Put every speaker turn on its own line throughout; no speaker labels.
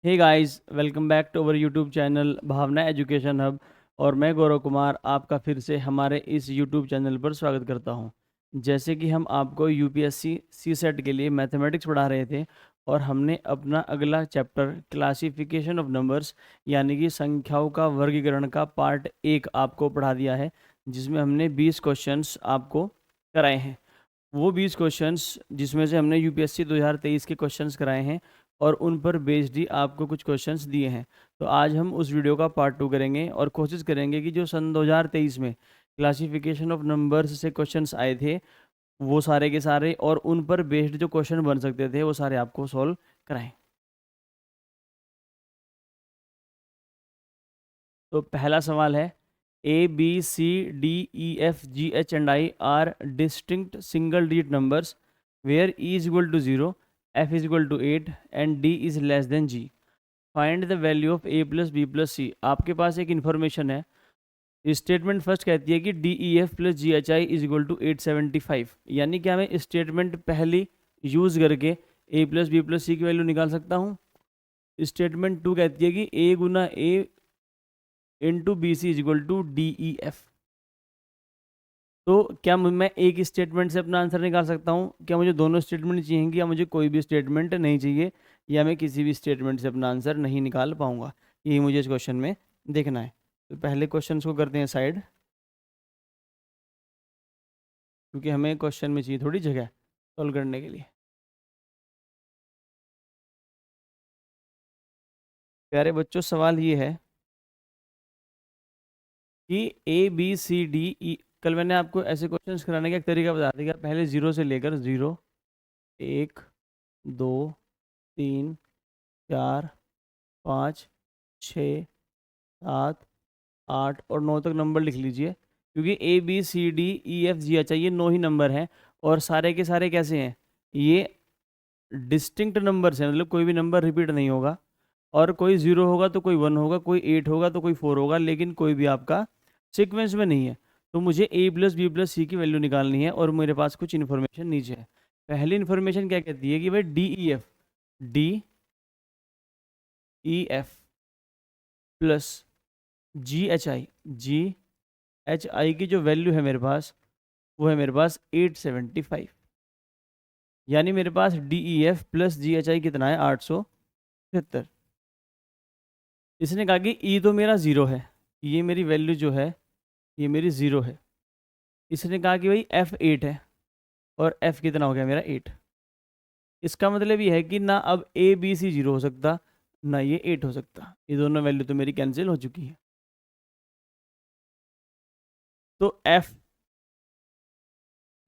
Hey guys, welcome back to our YouTube channel Bhavna education hub. और मैं गौरव कुमार आपका फिर से हमारे इस यूट्यूब चैनल पर स्वागत करता हूं। जैसे कि हम आपको यूपीएससी सी सेट के लिए मैथमेटिक्स पढ़ा रहे थे और हमने अपना अगला चैप्टर क्लासिफिकेशन ऑफ नंबर्स यानी कि संख्याओं का वर्गीकरण का पार्ट 1 आपको पढ़ा दिया है, जिसमें हमने 20 क्वेश्चंस आपको कराए हैं। वो 20 क्वेश्चंस जिसमें से हमने यूपीएससी 2023 के क्वेश्चंस कराए हैं और उन पर बेस्ड ही आपको कुछ क्वेश्चंस दिए हैं। तो आज हम उस वीडियो का पार्ट 2 करेंगे और कोशिश करेंगे कि जो सन 2023 में क्लासिफिकेशन ऑफ नंबर्स से क्वेश्चंस आए थे वो सारे के सारे और उन पर बेस्ड जो क्वेश्चन बन सकते थे वो सारे आपको सॉल्व कराएं। तो पहला सवाल है, A B C D E F G H and I are distinct single digit numbers where E is equal to 0, F is equal to 8 and D is less than G. Find the value of A plus B plus C. आपके पास एक information है। Statement first कहती है कि D E F plus G H I is equal to 875, यानी कि हमें स्टेटमेंट पहली यूज़ करके A plus B plus C की वैल्यू निकाल सकता हूँ। स्टेटमेंट 2 कहती है कि ए गुना A into B C is equal to D E F. तो क्या मैं एक स्टेटमेंट से अपना आंसर निकाल सकता हूँ? क्या मुझे दोनों स्टेटमेंट चाहिए या मुझे कोई भी स्टेटमेंट नहीं चाहिए, या मैं किसी भी स्टेटमेंट से अपना आंसर नहीं निकाल पाऊंगा? यही मुझे इस क्वेश्चन में देखना है। तो पहले क्वेश्चन को करते हैं साइड, क्योंकि हमें क्वेश्चन में चाहिए थोड़ी जगह सॉल्व करने के लिए। प्यारे बच्चों, सवाल ये है कि ए बी सी डी ई, कल मैंने आपको ऐसे क्वेश्चंस कराने का एक तरीका बता दिया। पहले जीरो से लेकर 0, 1, 2, 3, 4, 5, 6, 7, 8 और 9 तक नंबर लिख लीजिए, क्योंकि A B C D E F G H I ये 9 ही नंबर हैं। और सारे के सारे कैसे हैं? ये डिस्टिंक्ट नंबर्स हैं, मतलब कोई भी नंबर रिपीट नहीं होगा। और कोई 0 होगा तो कोई 1 होगा, कोई 8 होगा तो कोई 4 होगा, लेकिन कोई भी आपका सीक्वेंस में नहीं है। तो मुझे ए प्लस बी प्लस सी की वैल्यू निकालनी है और मेरे पास कुछ इन्फॉर्मेशन नीचे है। पहली इन्फॉर्मेशन क्या कहती है कि भाई D E F plus G H आई की जो वैल्यू है मेरे पास, वो है मेरे पास 875। यानी मेरे पास D E F plus G H I कितना है? 875। इसने कहा कि ई तो मेरा 0 है, ये मेरी वैल्यू जो है ये मेरी 0 है। इसने कहा कि भाई एफ 8 है, और एफ कितना हो गया मेरा? 8। इसका मतलब ये है कि ना अब ए बी सी 0 हो सकता, ना ये 8 हो सकता। ये दोनों वैल्यू तो मेरी कैंसिल हो चुकी है। तो एफ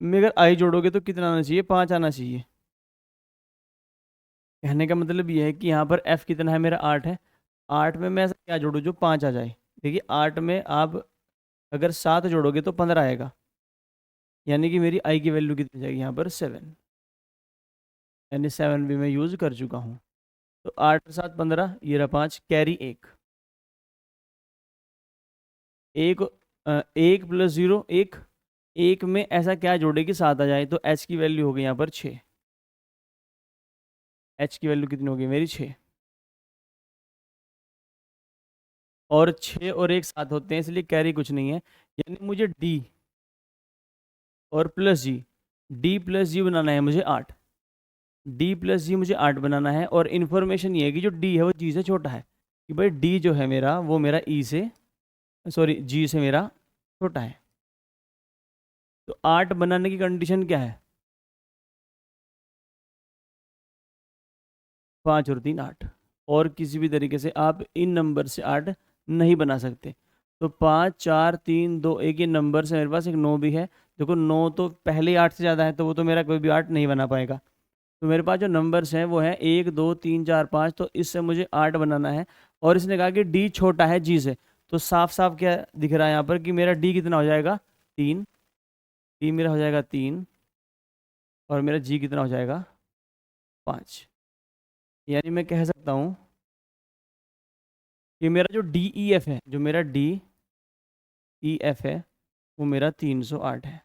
में अगर आई जोड़ोगे तो कितना आना चाहिए? 5 आना चाहिए। कहने का मतलब ये है कि यहाँ पर एफ कितना है मेरा? 8 है। 8 में मैं ऐसा क्या जोड़ूँ जो 5 आ जाए? देखिए, 8 में आप अगर 7 जोड़ोगे तो 15 आएगा, यानी कि मेरी आई की वैल्यू कितनी जाएगी यहाँ पर? 7। यानी 7 भी मैं यूज़ कर चुका हूँ। तो 8 7 15, ये रहा 5, कैरी 1। एक एक प्लस 0 1। एक में ऐसा क्या जोड़े कि 7 आ जाए? तो एच की वैल्यू हो गई यहाँ पर 6। एच की वैल्यू कितनी होगी मेरी? 6। और 6 और 1 7 होते हैं, इसलिए कैरी कुछ नहीं है। यानी मुझे डी और प्लस जी, डी प्लस जी बनाना है मुझे 8। डी प्लस जी मुझे 8 बनाना है। और इन्फॉर्मेशन ये है कि जो डी है वो जी से छोटा है, कि भाई डी जो है मेरा वो मेरा ई से, सॉरी जी से मेरा छोटा है। तो 8 बनाने की कंडीशन क्या है? 5 और 3 8। और किसी भी तरीके से आप इन नंबर से 8 नहीं बना सकते। तो 5 4 3 2 1 ये नंबर से मेरे पास एक 9 भी है। देखो 9 तो पहले ही 8 से ज़्यादा है, तो वो तो मेरा कोई भी 8 नहीं बना पाएगा। तो मेरे पास जो नंबर्स हैं वो है 1 2 3 4 5। तो इससे मुझे 8 बनाना है। और इसने कहा कि डी छोटा है जी से, तो साफ साफ क्या दिख रहा है यहाँ पर कि मेरा डी कितना हो जाएगा? 3। डी मेरा हो जाएगा 3, और मेरा जी कितना हो जाएगा? 5। यानी मैं कह सकता हूँ कि मेरा जो डी ई एफ है, जो मेरा डी ई एफ है, वो मेरा 308 है।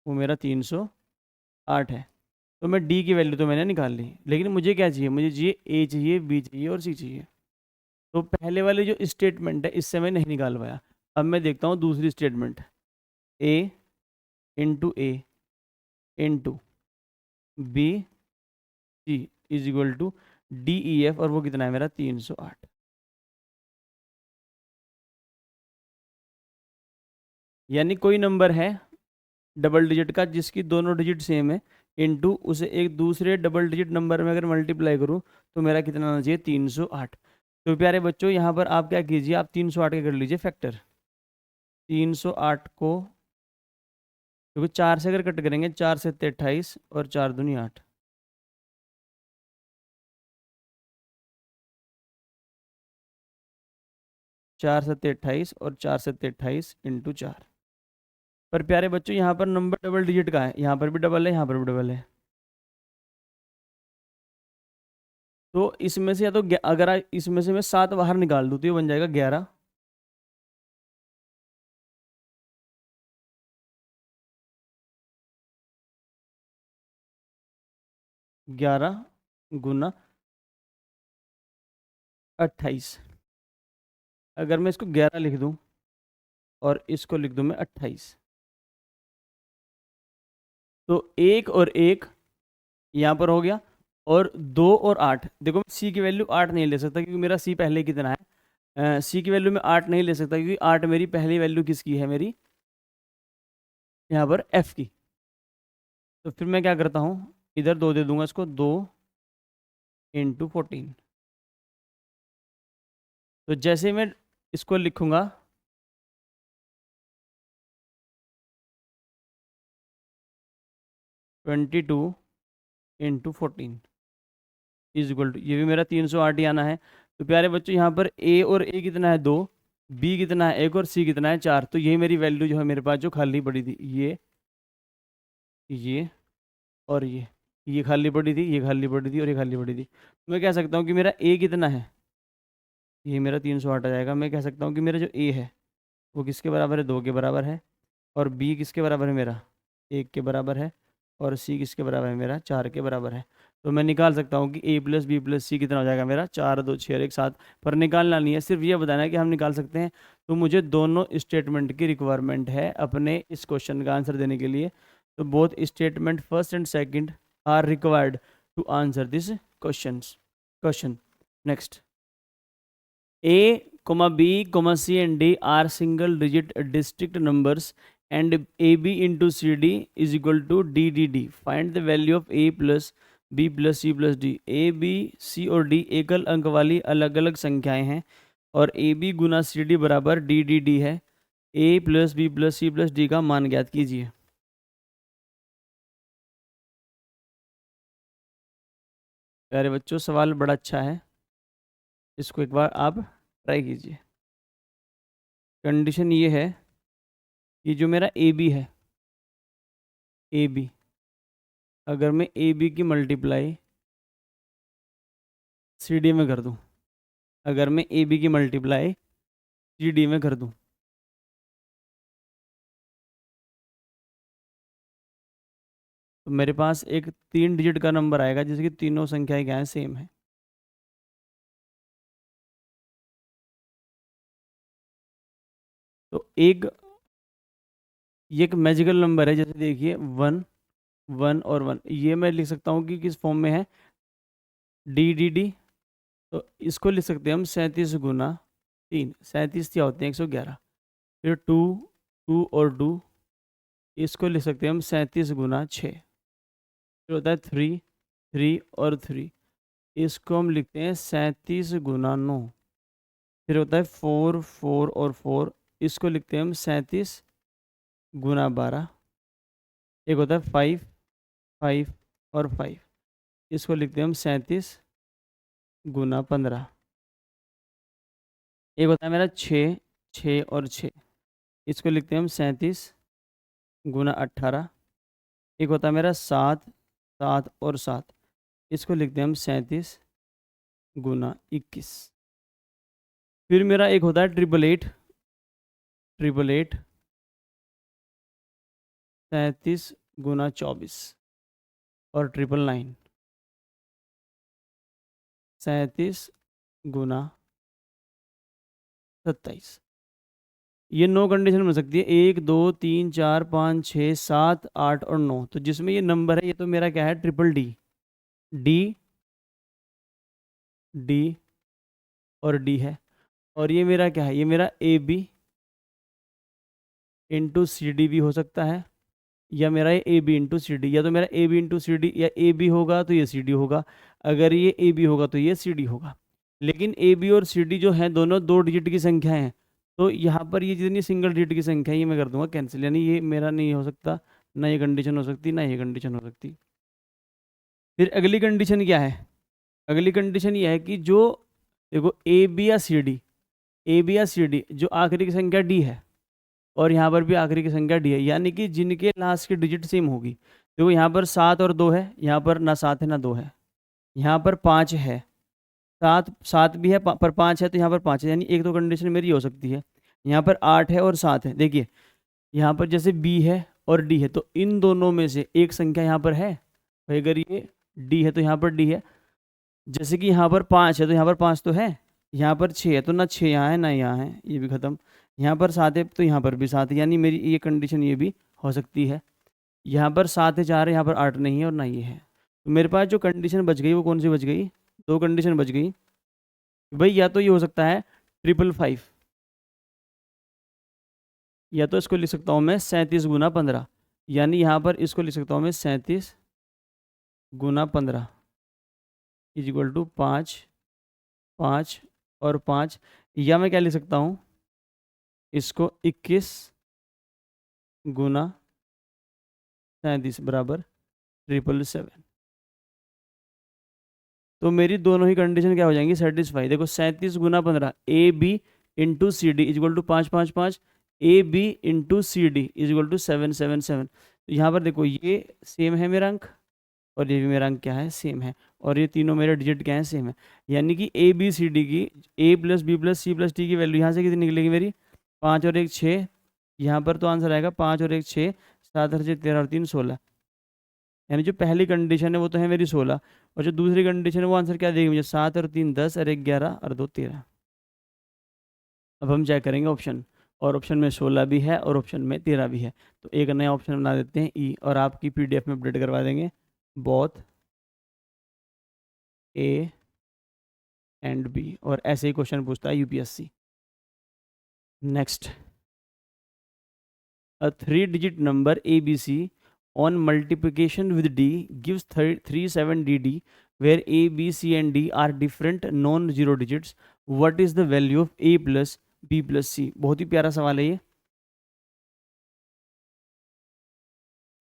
वो मेरा 308 है। तो मैं डी की वैल्यू तो मैंने निकाल ली, लेकिन मुझे क्या चाहिए, मुझे चाहिए ए चाहिए, बी चाहिए और सी चाहिए। तो पहले वाली जो स्टेटमेंट है इससे मैं नहीं निकाल पाया। अब मैं देखता हूँ दूसरी statement, A into A into B C is equal to D E F, और वो कितना है मेरा 308। यानी कोई नंबर है डबल डिजिट का जिसकी दोनों डिजिट सेम है, इनटू उसे एक दूसरे डबल डिजिट नंबर में अगर मल्टीप्लाई करूं तो मेरा कितना आना चाहिए, 308। तो प्यारे बच्चों यहाँ पर आप क्या कीजिए, आप 308 के कर लीजिए फैक्टर। 308 को, क्योंकि 4 से अगर कट करेंगे, 4 से 28 और 4 दूनी 8। चार सत्ते 28 और 4 सत्ते 28 इंटू 4। पर प्यारे बच्चों यहाँ पर नंबर डबल डिजिट का है, यहाँ पर भी डबल है, यहाँ पर भी डबल है। तो इसमें से या तो अगर इसमें से मैं 7 बाहर निकाल दूँ तो ये बन जाएगा 11। 11 गुना 28। अगर मैं इसको 11 लिख दूं और इसको लिख दूं मैं 28, तो 1 और 1 यहाँ पर हो गया, और 2 और 8, देखो मैं सी की वैल्यू 8 नहीं ले सकता क्योंकि मेरा सी पहले कितना है, सी की वैल्यू में 8 नहीं ले सकता क्योंकि 8 मेरी पहली वैल्यू किसकी है, मेरी यहाँ पर एफ की। तो फिर मैं क्या करता हूँ, इधर 2 दे दूंगा इसको, 2 इंटू 14। तो जैसे मैं इसको लिखूंगा, 22 इंटू 14 इज इक्वल टू, ये भी मेरा 308 ही आना है। तो प्यारे बच्चों यहाँ पर ए और ए कितना है 2, बी कितना है 1 और सी कितना है 4। तो यही मेरी वैल्यू जो है मेरे पास जो खाली पड़ी थी, ये और ये खाली पड़ी थी, ये खाली पड़ी थी और ये खाली पड़ी थी। मैं कह सकता हूँ कि मेरा ए कितना है, ये मेरा 308 आ जाएगा। मैं कह सकता हूँ कि मेरा जो ए है वो किसके बराबर है, 2 के बराबर है, और बी किसके बराबर है मेरा, 1 के बराबर है, और सी किसके बराबर है मेरा, 4 के बराबर है। तो मैं निकाल सकता हूँ कि ए प्लस बी प्लस सी कितना हो जाएगा मेरा, 4 2 6 और 1 7। पर निकालना नहीं है, सिर्फ ये बताना है कि हम निकाल सकते हैं। तो मुझे दोनों स्टेटमेंट की रिक्वायरमेंट है अपने इस क्वेश्चन का आंसर देने के लिए। तो both statement first and second are required to answer this question. Next, A, B, C and D are single digit distinct numbers and AB into CD is equal to DDD. Find the value of A plus B plus C plus D. A, B, C और D एकल अंक वाली अलग अलग संख्याएं हैं और AB गुना CD बराबर DDD है। A plus B plus C plus D का मान ज्ञात कीजिए। प्यारे बच्चों, सवाल बड़ा अच्छा है, इसको एक बार आप ट्राई कीजिए। कंडीशन ये है कि जो मेरा ए बी है, ए बी, अगर मैं ए बी की मल्टीप्लाई सी डी में कर दूं, अगर मैं ए बी की मल्टीप्लाई सी डी में कर दूं, तो मेरे पास एक 3 डिजिट का नंबर आएगा जिसकी तीनों संख्याएं क्या हैं, सेम है। तो ये एक मैजिकल नंबर है, जैसे देखिए 1 1 और 1, ये मैं लिख सकता हूँ कि किस फॉर्म में है, डी डी डी। तो इसको लिख सकते हैं हम 37 गुना 3, 37 क्या होते हैं 111। फिर 2 2 और 2, इसको लिख सकते हैं हम 37 गुना 6। फिर होता है 3 3 और 3, इसको हम लिखते हैं 37 गुना 9। फिर होता है 4 4 और 4, इसको लिखते हैं हम 37 गुना 12। एक होता है 5 5 और 5, इसको लिखते हैं हम 37 गुना 15। एक होता है मेरा 6 6 और 6, इसको लिखते हैं हम 37 गुना 18। एक होता है मेरा 7 7 और 7, इसको लिखते हैं हम 37 गुना 21। फिर मेरा एक होता है 888 888 37 गुना 24। और 999, 37 गुना 27। ये 9 कंडीशन बन सकती है, 1 2 3 4 5 6 7 8 और 9। तो जिसमें ये नंबर है ये तो मेरा क्या है, ट्रिपल डी, डी डी और डी है। और ये मेरा क्या है, ये मेरा A B into C D भी हो सकता है, या मेरा ये A B into C D, या तो मेरा A B into C D, या ए बी होगा तो ये सी डी होगा, अगर ये ए बी होगा तो ये सी डी होगा। लेकिन ए बी और सी डी जो है दोनों 2 डिजिट की संख्या हैं, तो यहाँ पर ये जितनी सिंगल डिजिट की संख्या है ये मैं कर दूंगा कैंसिल, यानी ये मेरा नहीं हो सकता, ना ये कंडीशन हो सकती, ना ये कंडीशन हो सकती। फिर अगली कंडीशन क्या है, अगली कंडीशन ये है कि जो, देखो ए बी या सी डी, ए बी या सी डी जो आखिरी की संख्या डी है और यहाँ पर भी आखिरी की संख्या डी है, यानी कि जिनके लास्ट की डिजिट सेम होगी। देखो यहाँ पर 7 और 2 है, यहाँ पर ना 7 है ना 2 है, यहाँ पर 5 है, 7 भी है पर 5 है, तो यहाँ पर 5 है, यानी एक तो कंडीशन मेरी हो सकती है। यहाँ पर 8 है और 7 है, देखिए यहाँ पर जैसे बी है और डी है, तो इन दोनों में से एक संख्या यहाँ पर है भाई, अगर ये डी है तो यहाँ पर डी है। जैसे कि यहाँ पर 5 है तो यहाँ पर 5 तो है, यहाँ पर 6 है तो ना 6 यहाँ है ना यहाँ है, ये भी खत्म। यहाँ पर 7 है तो यहाँ पर भी 7 है, यानी मेरी ये कंडीशन ये भी हो सकती है। यहाँ पर 7 है 4 है, यहाँ पर 8 नहीं है और ना ये है, तो मेरे पास जो कंडीशन बच गई वो कौन सी बच गई, 2 कंडीशन बच गई भाई। या तो ये हो सकता है 555, या तो इसको लिख सकता हूँ मैं 37 गुना 15, यानी यहाँ पर इसको लिख सकता हूँ मैं 37 गुना 15 इज इक्वल टू 5 5 और 5, या मैं क्या लिख सकता हूँ इसको 21 गुना 37 बराबर 777। तो मेरी दोनों ही कंडीशन क्या हो जाएंगी, सेटिस्फाई। देखो 37 गुना 15 A B into C D is equal to 5 5 5, A B into C D is equal to 777। तो यहाँ पर देखो ये सेम है मेरा अंक और ये भी मेरा अंक क्या है, सेम है, और ये तीनों मेरे डिजिट क्या है, सेम है। यानी कि ए बी सी डी की, A plus B plus C plus T की वैल्यू यहाँ से कितनी निकलेगी मेरी, 5 और 1 6, यहाँ पर तो आंसर आएगा 5 और 1 6, 7 और 6 13 और 3 16, यानी जो पहली कंडीशन है वो तो है मेरी 16, और जो दूसरी कंडीशन है वो आंसर क्या देगी मुझे, 7 और 3 10 और 1 11 और 2 13। अब हम चेक करेंगे ऑप्शन, और ऑप्शन में 16 भी है और ऑप्शन में 13 भी है, तो एक नया ऑप्शन बना देते हैं ई, और आपकी पीडीएफ में अपडेट करवा देंगे बोथ ए एंड बी, और ऐसे ही क्वेश्चन पूछता है UPSC. Next, a 3-digit number ABC on multiplication with D gives 37DD, where A, B, C and D are different non-zero digits. What is the value of A plus B plus C? बहुत ही प्यारा सवाल है ये।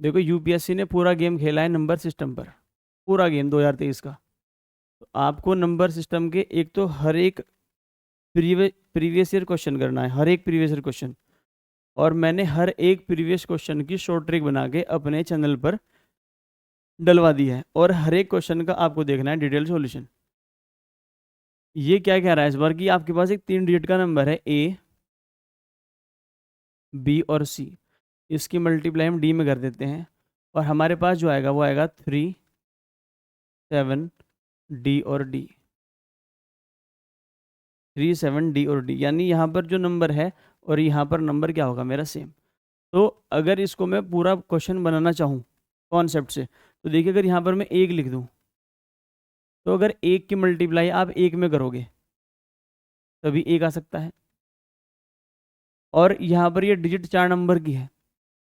देखो UPSC ने पूरा game खेला है नंबर सिस्टम पर, पूरा गेम 2023 का। तो आपको नंबर सिस्टम के एक तो हर एक प्रीवियस ईयर क्वेश्चन करना है, हर एक प्रीवियस ईयर क्वेश्चन, और मैंने हर एक प्रीवियस क्वेश्चन की शॉर्ट ट्रिक बना के अपने चैनल पर डलवा दी है, और हर एक क्वेश्चन का आपको देखना है डिटेल सॉल्यूशन। ये क्या कह रहा है इस बार कि आपके पास एक 3 डिजिट का नंबर है ए बी और सी, इसकी मल्टीप्लाई हम डी में कर देते हैं, और हमारे पास जो आएगा वो आएगा 3 7 डी और डी, 3 7 डी और डी, यानी यहाँ पर जो नंबर है और यहाँ पर नंबर क्या होगा मेरा, सेम। तो अगर इसको मैं पूरा क्वेश्चन बनाना चाहूँ कॉन्सेप्ट से, तो देखिए अगर यहाँ पर मैं 1 लिख दूँ, तो अगर 1 की मल्टीप्लाई आप 1 में करोगे तभी 1 आ सकता है, और यहाँ पर ये डिजिट 4 नंबर की है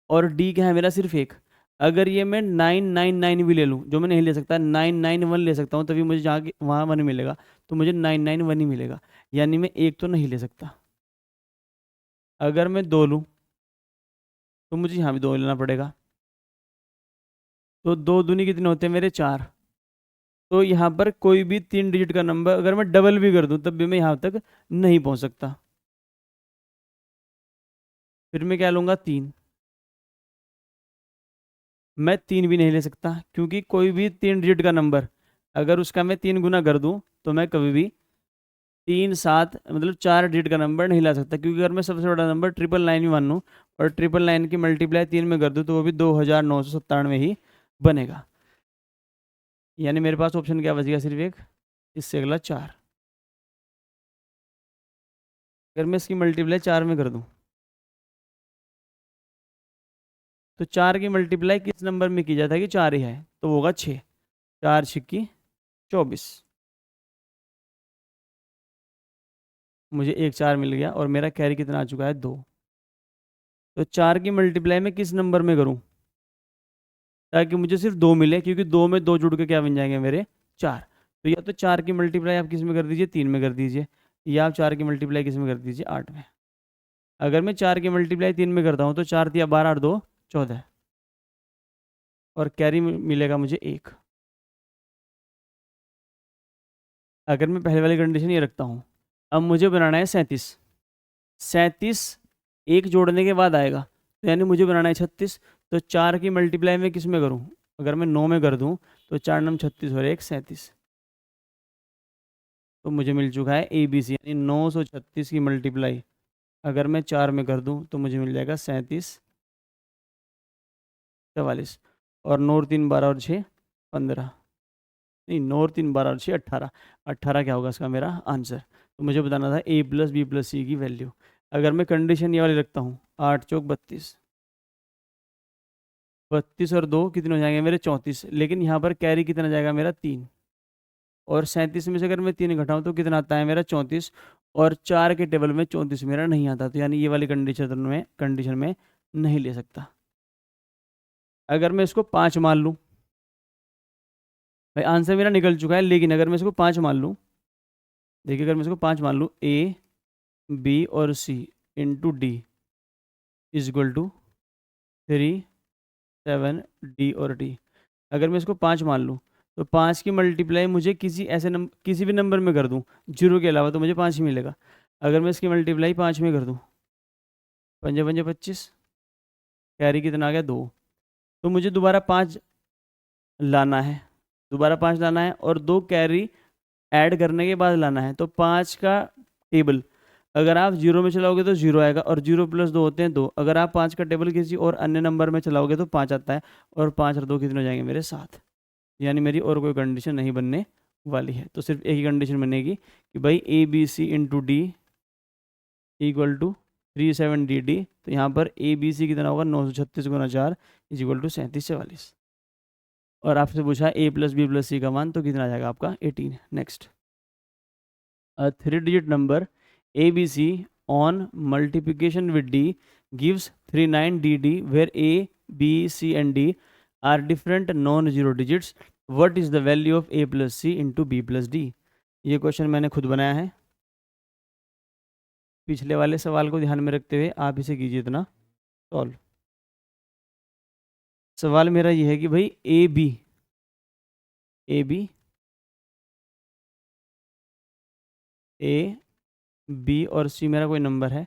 और डी क्या है मेरा, सिर्फ 1। अगर ये मैं 999 भी ले लूँ, जो मैं नहीं ले सकता, 991 ले सकता हूँ, तभी मुझे जहाँ वहाँ 1 मिलेगा, तो मुझे 991 ही मिलेगा, यानी मैं 1 तो नहीं ले सकता। अगर मैं 2 लूँ तो मुझे यहाँ भी 2 लेना पड़ेगा, तो 2 दूनी कितने होते हैं मेरे, 4। तो यहाँ पर कोई भी 3 डिजिट का नंबर अगर मैं डबल भी कर दूँ तब भी मैं यहाँ तक नहीं पहुँच सकता। फिर मैं क्या लूँगा, 3। मैं 3 भी नहीं ले सकता, क्योंकि कोई भी 3 डिजिट का नंबर अगर उसका मैं 3 गुना कर दूँ तो मैं कभी भी 3 7 मतलब 4 डिजिट का नंबर नहीं ला सकता, क्योंकि अगर मैं सबसे बड़ा नंबर 999 भी मान लूँ और 999 की मल्टीप्लाई 3 में कर दूँ तो वो भी 2997 ही बनेगा। यानी मेरे पास ऑप्शन क्या बच गया, सिर्फ एक, इससे अगला 4। अगर मैं इसकी मल्टीप्लाई 4 में कर दूं तो 4 की मल्टीप्लाई किस नंबर में की जाता है कि 4 ही है, तो वो होगा 6। 4 छिक्की 24। मुझे एक 4 मिल गया और मेरा कैरी कितना आ चुका है, 2। तो 4 की मल्टीप्लाई मैं किस नंबर में करूं ताकि मुझे सिर्फ 2 मिले, क्योंकि 2 में 2 जुड़ के क्या बन जाएंगे मेरे, 4। तो या तो 4 की मल्टीप्लाई आप किस में कर दीजिए, 3 में कर दीजिए, या आप 4 की मल्टीप्लाई किस में कर दीजिए, 8 में। अगर मैं 4 की मल्टीप्लाई 3 में करता हूँ तो 4 तिया 12 और 2 14, और कैरी मिलेगा मुझे 1। अगर मैं पहले वाली कंडीशन ये रखता हूँ, अब मुझे बनाना है 37। 37 एक जोड़ने के बाद आएगा, तो यानी मुझे बनाना है 36। तो 4 की मल्टीप्लाई में किस में करूँ, अगर मैं 9 में कर दूँ तो 4 नम 36 और 1 37। तो मुझे मिल चुका है ए बी सी, यानी 936 की मल्टीप्लाई अगर मैं 4 में कर दूँ तो मुझे मिल जाएगा 37 44। और 9 और 3 12 और 6 15, नहीं 9 और 3 12 और 6 18। 18 क्या होगा इसका मेरा आंसर। तो मुझे बताना था ए प्लस बी प्लस सी की वैल्यू। अगर मैं कंडीशन ये वाली रखता हूँ, 8 चौक 32, 32 और 2 कितने हो जाएंगे मेरे, 34। लेकिन यहाँ पर कैरी कितना जाएगा मेरा, 3। और 37 में से अगर मैं 3 घटाऊँ तो कितना आता है मेरा, 34। और 4 के टेबल में 34 मेरा नहीं आता, तो यानी ये वाली कंडीशन में नहीं ले सकता। अगर मैं इसको 5 मान लूँ, भाई आंसर मेरा निकल चुका है, लेकिन अगर मैं इसको 5 मान लूँ, देखिए अगर मैं इसको 5 मान लूँ, ए बी और C into D is equal to 3 7 D और डी। अगर मैं इसको 5 मान लूँ तो 5 की मल्टीप्लाई मुझे किसी भी नंबर में कर दूँ जीरो के अलावा, तो मुझे 5 ही मिलेगा। अगर मैं इसकी मल्टीप्लाई 5 में कर दूँ, पंजे पंजे 25, कैरी कितना आ गया, 2। तो मुझे दोबारा 5 लाना है, दोबारा 5 लाना है, और 2 कैरी ऐड करने के बाद लाना है। तो 5 का टेबल अगर आप जीरो में चलाओगे तो जीरो आएगा, और जीरो प्लस 2 होते हैं 2। अगर आप 5 का टेबल किसी और अन्य नंबर में चलाओगे तो 5 आता है, और 5 और 2 कितने हो जाएंगे मेरे, 7। यानी मेरी और कोई कंडीशन नहीं बनने वाली है, तो सिर्फ एक ही कंडीशन बनेगी कि भाई A B C into D equal to 37 D. तो यहाँ पर ए बी सी कितना होगा, 936 गुना 4 इज इक्वल टू 3744। और आपसे पूछा ए प्लस बी प्लस सी का मान, तो कितना आ जाएगा आपका, 18। Next, a 3-digit number ABC on multiplication with D gives 39DD where A, B, C and D are different non-zero digits. What is the value of A plus C into B plus D? ये question मैंने खुद बनाया है। पिछले वाले सवाल को ध्यान में रखते हुए आप इसे कीजिए इतना सॉल्व। सवाल मेरा ये है कि भाई ए बी और सी मेरा कोई नंबर है,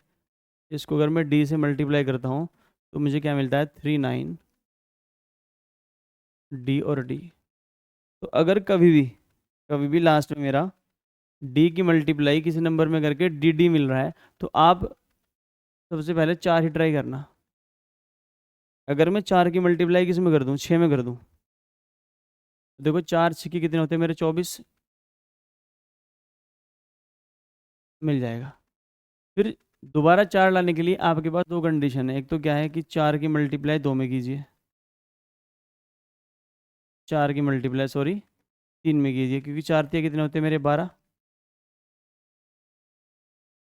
इसको अगर मैं डी से मल्टीप्लाई करता हूँ तो मुझे क्या मिलता है, 39 डी और डी। तो अगर कभी भी लास्ट में मेरा डी की मल्टीप्लाई किसी नंबर में करके डी डी मिल रहा है, तो आप सबसे पहले 4 ही ट्राई करना। अगर मैं 4 की मल्टीप्लाई किस में कर दूं, 6 में कर दूं, तो देखो 4 छिक्के कितने होते हैं मेरे, 24 मिल जाएगा। फिर दोबारा 4 लाने के लिए आपके पास दो कंडीशन है। एक तो क्या है कि 4 की मल्टीप्लाई 2 में कीजिए, 4 की मल्टीप्लाई सॉरी 3 में कीजिए, क्योंकि 4 तिया कितने होते हैं मेरे, 12।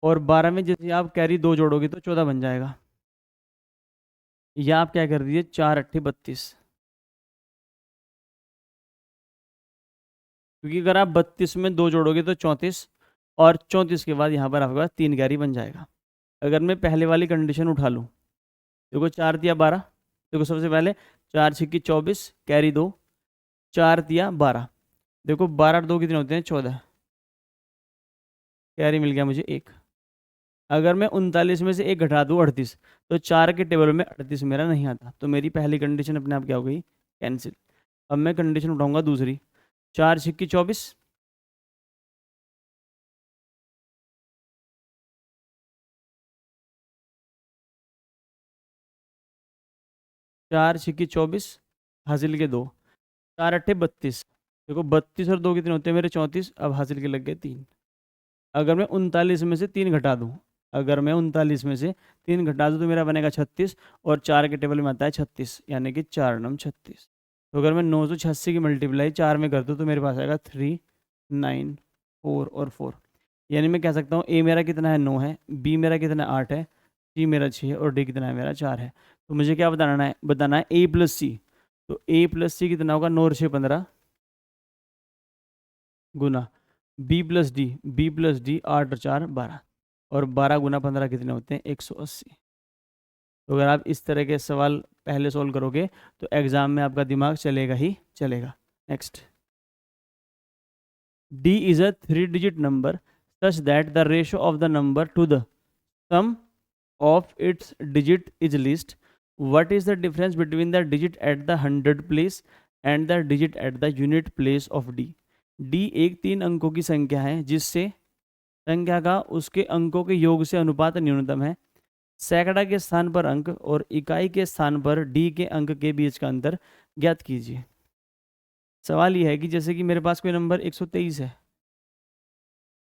और 12 में जैसे आप कैरी 2 जोड़ोगे तो 14 बन जाएगा। या आप क्या कर दीजिए, 4 अट्ठे 32, क्योंकि अगर आप 32 में 2 जोड़ोगे तो 34, और 34 के बाद यहाँ पर आपके पास 3 कैरी बन जाएगा। अगर मैं पहले वाली कंडीशन उठा लूँ, देखो 4 दिया 12, देखो सबसे पहले 4 छिक्की 24 कैरी 2, 4 दिया 12, देखो 12 और 2 कितने होते हैं, 14, कैरी मिल गया मुझे 1। अगर मैं 39 में से 1 घटा दूँ 38, तो 4 के टेबल में 38 मेरा नहीं आता, तो मेरी पहली कंडीशन अपने आप क्या हो गई, कैंसिल। अब मैं कंडीशन उठाऊंगा दूसरी, 4 छिक्की 24, 4 छिक्की 24 हासिल के 2, 4 अट्ठे 32, देखो 32 और 2 कितने होते हैं मेरे 34, अब हासिल के लग गए 3। अगर मैं 39 में से 3 घटा दूँ, अगर मैं 39 में से 3 घटा दूँ तो मेरा बनेगा 36, और 4 के टेबल में आता है 36, यानी कि 4 नम 36। तो अगर मैं 986 की मल्टीप्लाई 4 में कर दूँ तो मेरे पास आएगा 3, 9, 4 और 4। यानी मैं कह सकता हूँ ए मेरा कितना है 9 है, बी मेरा कितना है 8 है, सी मेरा 6 है और डी कितना है मेरा 4 है। तो मुझे क्या बताना है ए प्लस सी। तो ए प्लस सी कितना होगा, 9 और 6 15 गुना बी प्लस डी 8 और 4 12, और 12 गुना 15 कितने होते हैं 180। तो अगर आप इस तरह के सवाल पहले सोल्व करोगे तो एग्जाम में आपका दिमाग चलेगा ही चलेगा। Next, D is a 3-digit number such that the ratio of the number to the sum of its digit is least. What is the difference between the digit at the 100 place and the digit at the unit place of D? D एक 3 अंकों की संख्या है जिससे संख्या का उसके अंकों के योग से अनुपात न्यूनतम है। सैकड़ा के स्थान पर अंक और इकाई के स्थान पर डी के अंक के बीच का अंतर ज्ञात कीजिए। सवाल यह है कि जैसे कि मेरे पास कोई नंबर 123 है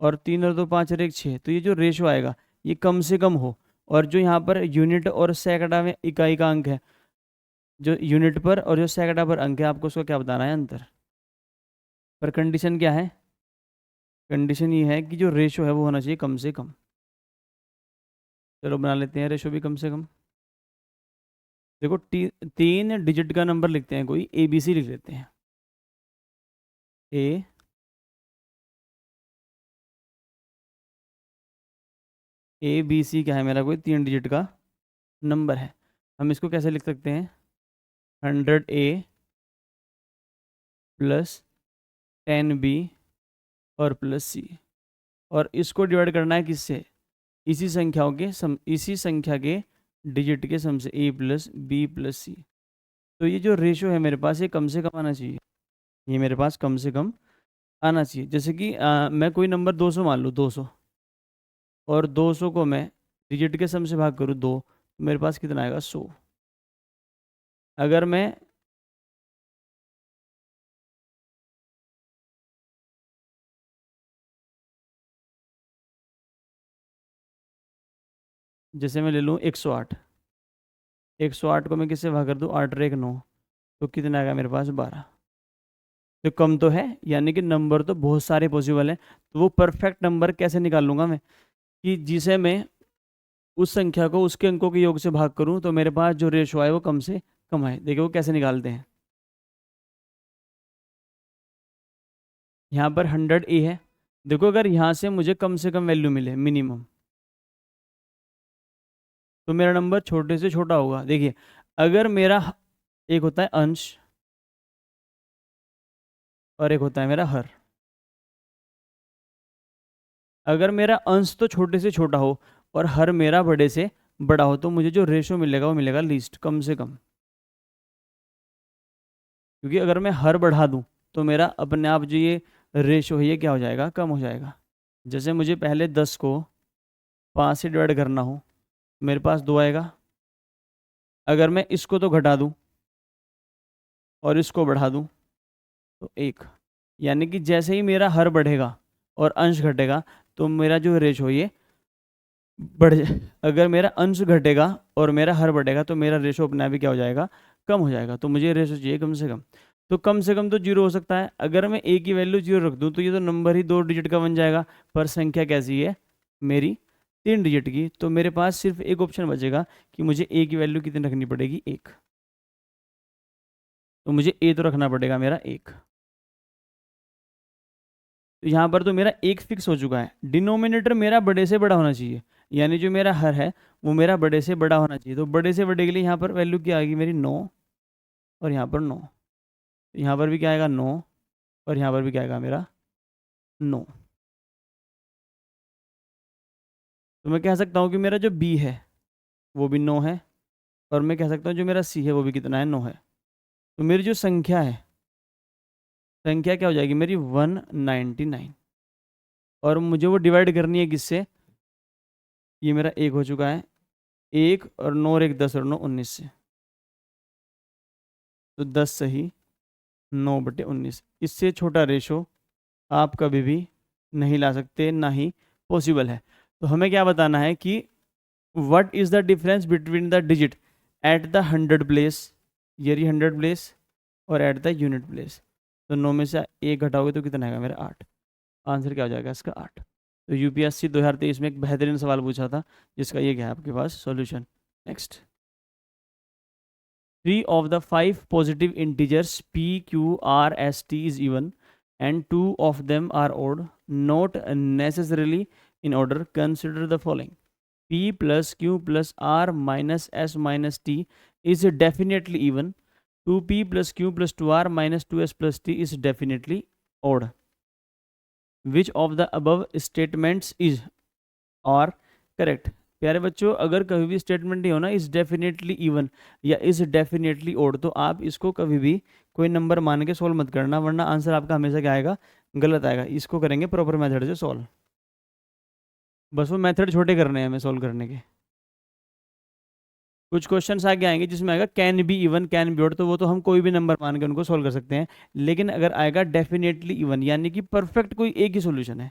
और 3 और 2 5 और 1 6, तो ये जो रेशो आएगा ये कम से कम हो, और जो यहाँ पर यूनिट और सैकड़ा में इकाई का अंक है, जो यूनिट पर और जो सैकड़ा पर अंक है, आपको उसका क्या बताना है अंतर। पर कंडीशन क्या है, कंडीशन ये है कि जो रेशो है वो होना चाहिए कम से कम। चलो बना लेते हैं रेशो भी कम से कम। देखो 3 डिजिट का नंबर लिखते हैं, कोई ए बी सी लिख लेते हैं। ए ए बी सी क्या है मेरा, कोई 3 डिजिट का नंबर है। हम इसको कैसे लिख सकते हैं, 100A प्लस 10B और प्लस सी, और इसको डिवाइड करना है किससे, इसी संख्याओं के सम, इसी संख्या के डिजिट के सम से, ए प्लस बी प्लस सी। तो ये जो रेशो है मेरे पास ये कम से कम आना चाहिए, ये मेरे पास कम से कम आना चाहिए। जैसे कि मैं कोई नंबर 200 मान लूँ, 200, और 200 को मैं डिजिट के सम से भाग करूँ 2, तो मेरे पास कितना आएगा 100। अगर मैं जैसे मैं ले लूँ 108, 108 को मैं किससे भाग कर दूँ, 8 और 1 9, तो कितना आएगा मेरे पास 12। तो कम तो है, यानी कि नंबर तो बहुत सारे पॉसिबल हैं। तो वो परफेक्ट नंबर कैसे निकाल लूँगा मैं, कि जिसे मैं उस संख्या को उसके अंकों के योग से भाग करूं तो मेरे पास जो रेशो आए वो कम से कम आए। देखिए वो कैसे निकालते हैं, यहाँ पर 100A है। देखो अगर यहाँ से मुझे कम से कम वैल्यू मिले मिनिमम, तो मेरा नंबर छोटे से छोटा होगा। देखिए अगर मेरा एक होता है अंश और एक होता है मेरा हर, अगर मेरा अंश तो छोटे से छोटा हो और हर मेरा बड़े से बड़ा हो, तो मुझे जो रेशो मिलेगा वो मिलेगा लीस्ट, कम से कम। क्योंकि अगर मैं हर बढ़ा दूं तो मेरा अपने आप जो ये रेशो है ये क्या हो जाएगा, कम हो जाएगा। जैसे मुझे पहले 10 को 5 से डिवाइड करना हो, मेरे पास 2 आएगा। अगर मैं इसको तो घटा दूं और इसको बढ़ा दूं तो 1, यानी कि जैसे ही मेरा हर बढ़ेगा और अंश घटेगा तो मेरा जो रेशो ये बढ़ जाए। अगर मेरा अंश घटेगा और मेरा हर बढ़ेगा तो मेरा रेशो अपने आप ही क्या हो जाएगा, कम हो जाएगा। तो मुझे रेशो चाहिए कम से कम। तो कम से कम तो 0 हो सकता है। अगर मैं ए की वैल्यू 0 रख दूं तो ये तो नंबर ही 2 डिजिट का बन जाएगा, पर संख्या कैसी है मेरी 3 डिजिट की। तो मेरे पास सिर्फ एक ऑप्शन बचेगा कि मुझे ए की वैल्यू कितनी रखनी पड़ेगी, 1। तो मुझे ए तो रखना पड़ेगा मेरा 1। तो यहाँ पर तो मेरा 1 फिक्स हो चुका है। डिनोमिनेटर मेरा बड़े से बड़ा होना चाहिए, यानी जो मेरा हर है वो मेरा बड़े से बड़ा होना चाहिए। तो बड़े से बड़े के लिए यहाँ पर वैल्यू क्या आएगी मेरी 9, और यहाँ पर 9। तो यहाँ पर भी क्या आएगा 9, और यहाँ पर भी क्या आएगा मेरा 9। तो मैं कह सकता हूँ कि मेरा जो बी है वो भी 9 है, और मैं कह सकता हूँ जो मेरा सी है वो भी कितना है, 9 है। तो मेरी जो संख्या है, संख्या क्या हो जाएगी मेरी 199, और मुझे वो डिवाइड करनी है किससे, ये मेरा 1 हो चुका है, 1 और 9 और 1 10 और 9 19 से। तो 10 सही 9/19। इससे छोटा रेशो आप कभी भी नहीं ला सकते, ना ही पॉसिबल है। तो हमें क्या बताना है कि what is the difference between the digit at the 100 place, ये 100 प्लेस, और एट द यूनिट प्लेस। तो 9 में से 1 घटाओगे तो कितना आएगा मेरा? 8। आंसर क्या हो जाएगा इसका? 8। तो यूपीएससी 2023 में एक बेहतरीन सवाल पूछा था, जिसका ये क्या है आपके पास solution. Next, 3 of the 5 positive integers p, q, r, s, t is even and 2 of them are odd, not necessarily in order. Consider the following. p plus q plus r minus s minus t is definitely even. 2p plus q plus 2r minus 2s plus t is definitely odd. Which of the above statements is or correct? प्यारे बच्चों, अगर कभी भी statement ये हो ना is definitely even या is definitely odd, तो आप इसको कभी भी कोई नंबर मान के सोल्व मत करना, वरना आंसर आपका हमेशा क्या आएगा? गलत आएगा। इसको करेंगे प्रॉपर मेथड से सोल्व। बस वो मेथड छोटे करने हैं हमें सोल्व करने के। कुछ क्वेश्चंस आगे आएंगे जिसमें आएगा can be even, can be odd, तो वो तो हम कोई भी नंबर मान के उनको सोल्व कर सकते हैं। लेकिन अगर आएगा डेफिनेटली इवन, यानी कि परफेक्ट कोई एक ही सोल्यूशन है,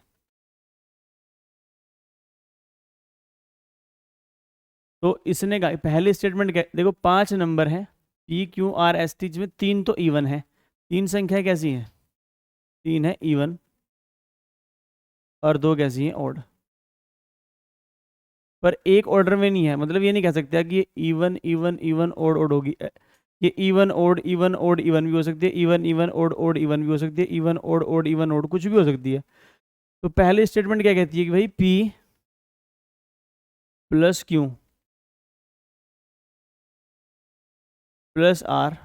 तो इसने कहा पहले स्टेटमेंट क्या देखो, 5 नंबर है P Q R S T, में 3 तो इवन है। 3 संख्या कैसी है? 3 है इवन, और 2 कैसी है? ऑड। पर एक ऑर्डर में नहीं है, मतलब ये नहीं कह सकते कि ये even even even odd odd होगी। ये even odd even odd even भी हो सकती है, even even odd odd even भी हो सकती है, even odd odd even odd कुछ भी हो सकती है। तो पहले स्टेटमेंट क्या कहती है कि भाई P plus Q plus R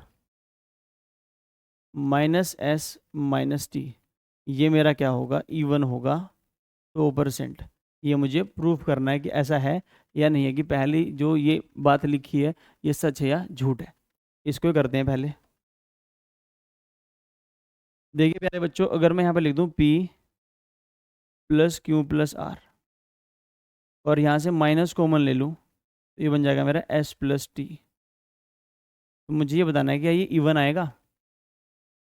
minus S minus T, ये मेरा क्या होगा? इवन होगा 100%। ये मुझे प्रूफ करना है कि ऐसा है या नहीं है, कि पहली जो ये बात लिखी है ये सच है या झूठ है। इसको करते हैं पहले। देखिए प्यारे बच्चों, अगर मैं यहाँ पर लिख दूँ P plus Q plus R, और यहाँ से माइनस कॉमन ले लूँ, तो ये बन जाएगा मेरा S प्लस टी। तो मुझे ये बताना है कि ये इवन आएगा।